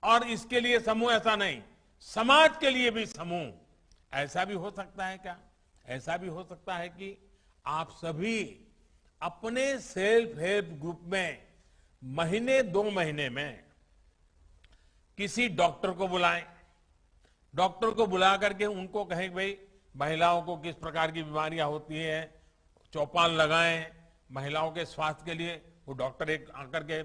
और इसके लिए समूह ऐसा नहीं, समाज के लिए भी समूह। ऐसा भी हो सकता है क्या? ऐसा भी हो सकता है कि आप सभी अपने सेल्फ हेल्प ग्रुप में महीने 2 महीने में किसी डॉक्टर को बुलाएं, डॉक्टर को बुला करके उनको कहें कि भाई महिलाओं को किस प्रकार की बीमारियां होती हैं, चौपाल लगाएं, महिलाओं के स्वास्थ्य के लिए वो डॉक्टर एक आकर के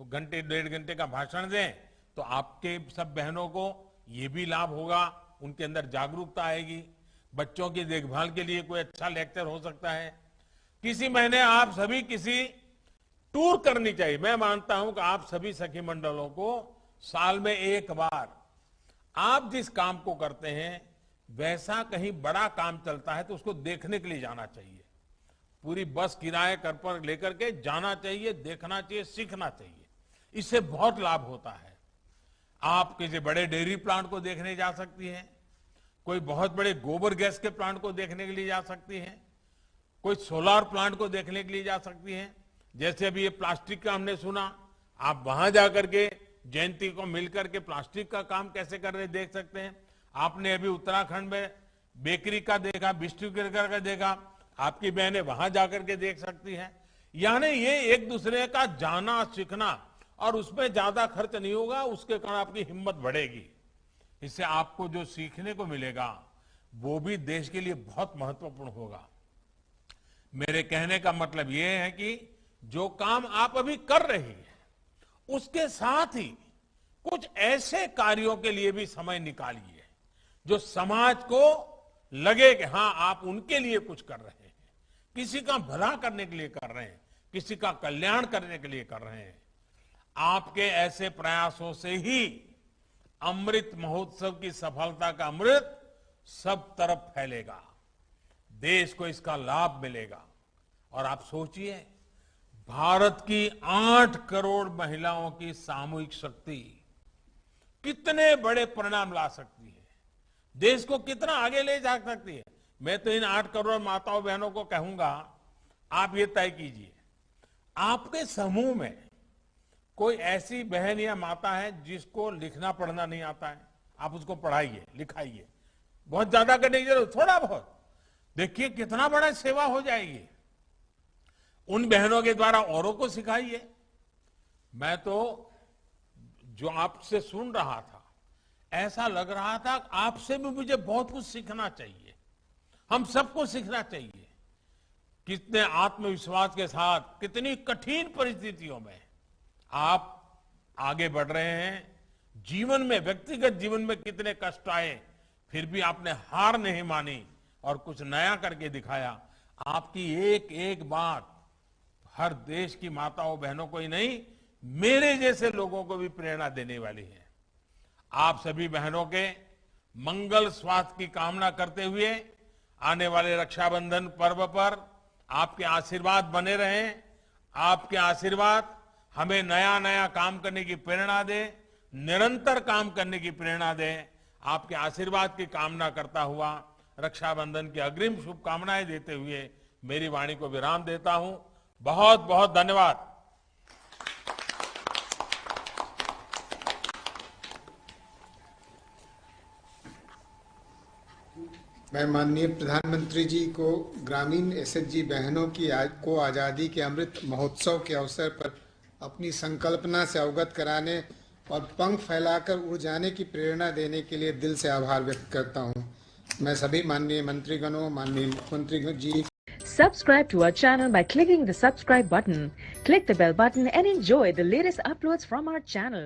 घंटे 1.5 घंटे का भाषण दें, तो आपके सब बहनों को ये भी लाभ होगा, उनके अंदर जागरूकता आएगी। बच्चों की देखभाल के लिए कोई अच्छा लेक्चर हो सकता है। किसी महीने आप सभी किसी टूर करनी चाहिए। मैं मानता हूं कि आप सभी सखी मंडलों को साल में एक बार आप जिस काम को करते हैं वैसा कहीं बड़ा काम चलता है तो उसको देखने के लिए जाना चाहिए। पूरी बस किराए कर पर लेकर के जाना चाहिए, देखना चाहिए, सीखना चाहिए। इससे बहुत लाभ होता है। आप किसी बड़े डेयरी प्लांट को देखने जा सकती हैं, कोई बहुत बड़े गोबर गैस के प्लांट को देखने के लिए जा सकती हैं, कोई सोलार प्लांट को देखने के लिए जा सकती हैं। जैसे अभी ये प्लास्टिक का हमने सुना, आप वहां जाकर के जयंती को मिलकर के प्लास्टिक का काम कैसे कर रहे देख सकते हैं। आपने अभी उत्तराखंड में बेकरी का देखा, बिस्कुट का देखा, आपकी बहनें वहां जाकर के देख सकती हैं। यानी ये एक दूसरे का जाना सीखना, और उसमें ज्यादा खर्च नहीं होगा, उसके कारण आपकी हिम्मत बढ़ेगी। इससे आपको जो सीखने को मिलेगा वो भी देश के लिए बहुत महत्वपूर्ण होगा। मेरे कहने का मतलब ये है कि जो काम आप अभी कर रही हैं उसके साथ ही कुछ ऐसे कार्यों के लिए भी समय निकालिए जो समाज को लगे कि हाँ आप उनके लिए कुछ कर रहे हैं, किसी का भला करने के लिए कर रहे हैं, किसी का कल्याण करने के लिए कर रहे हैं। आपके ऐसे प्रयासों से ही अमृत महोत्सव की सफलता का अमृत सब तरफ फैलेगा, देश को इसका लाभ मिलेगा। और आप सोचिए, भारत की 8 करोड़ महिलाओं की सामूहिक शक्ति कितने बड़े परिणाम ला सकती है, देश को कितना आगे ले जा सकती है। मैं तो इन 8 करोड़ माताओं बहनों को कहूंगा, आप ये तय कीजिए, आपके समूह में कोई ऐसी बहन या माता है जिसको लिखना पढ़ना नहीं आता है, आप उसको पढ़ाइए, लिखाइए। बहुत ज्यादा करने की जरूरत, थोड़ा बहुत। देखिए कितना बड़ा सेवा हो जाएगी। उन बहनों के द्वारा औरों को सिखाइए। मैं तो जो आपसे सुन रहा था, ऐसा लग रहा था आपसे भी मुझे बहुत कुछ सीखना चाहिए। हम सबको सीखना चाहिए। कितने आत्मविश्वास के साथ, कितनी कठिन परिस्थितियों में आप आगे बढ़ रहे हैं। जीवन में, व्यक्तिगत जीवन में कितने कष्ट आए, फिर भी आपने हार नहीं मानी और कुछ नया करके दिखाया। आपकी एक एक बात हर देश की माताओं बहनों को ही नहीं, मेरे जैसे लोगों को भी प्रेरणा देने वाली है। आप सभी बहनों के मंगल स्वास्थ्य की कामना करते हुए आने वाले रक्षाबंधन पर्व पर आपके आशीर्वाद बने रहें। आपके आशीर्वाद हमें नया नया काम करने की प्रेरणा दे, निरंतर काम करने की प्रेरणा दे। आपके आशीर्वाद की कामना करता हुआ रक्षाबंधन की अग्रिम शुभकामनाएं देते हुए मेरी वाणी को विराम देता हूं। बहुत बहुत धन्यवाद। मैं माननीय प्रधानमंत्री जी को ग्रामीण एसएचजी बहनों की को आज़ादी के अमृत महोत्सव के अवसर पर अपनी संकल्पना से अवगत कराने और पंख फैलाकर उड़ जाने की प्रेरणा देने के लिए दिल से आभार व्यक्त करता हूं। मैं सभी माननीय मंत्रीगणों, माननीय मुख्यमंत्री जी। Subscribe to our channel by clicking the subscribe button. Click the bell button and enjoy the latest uploads from our channel.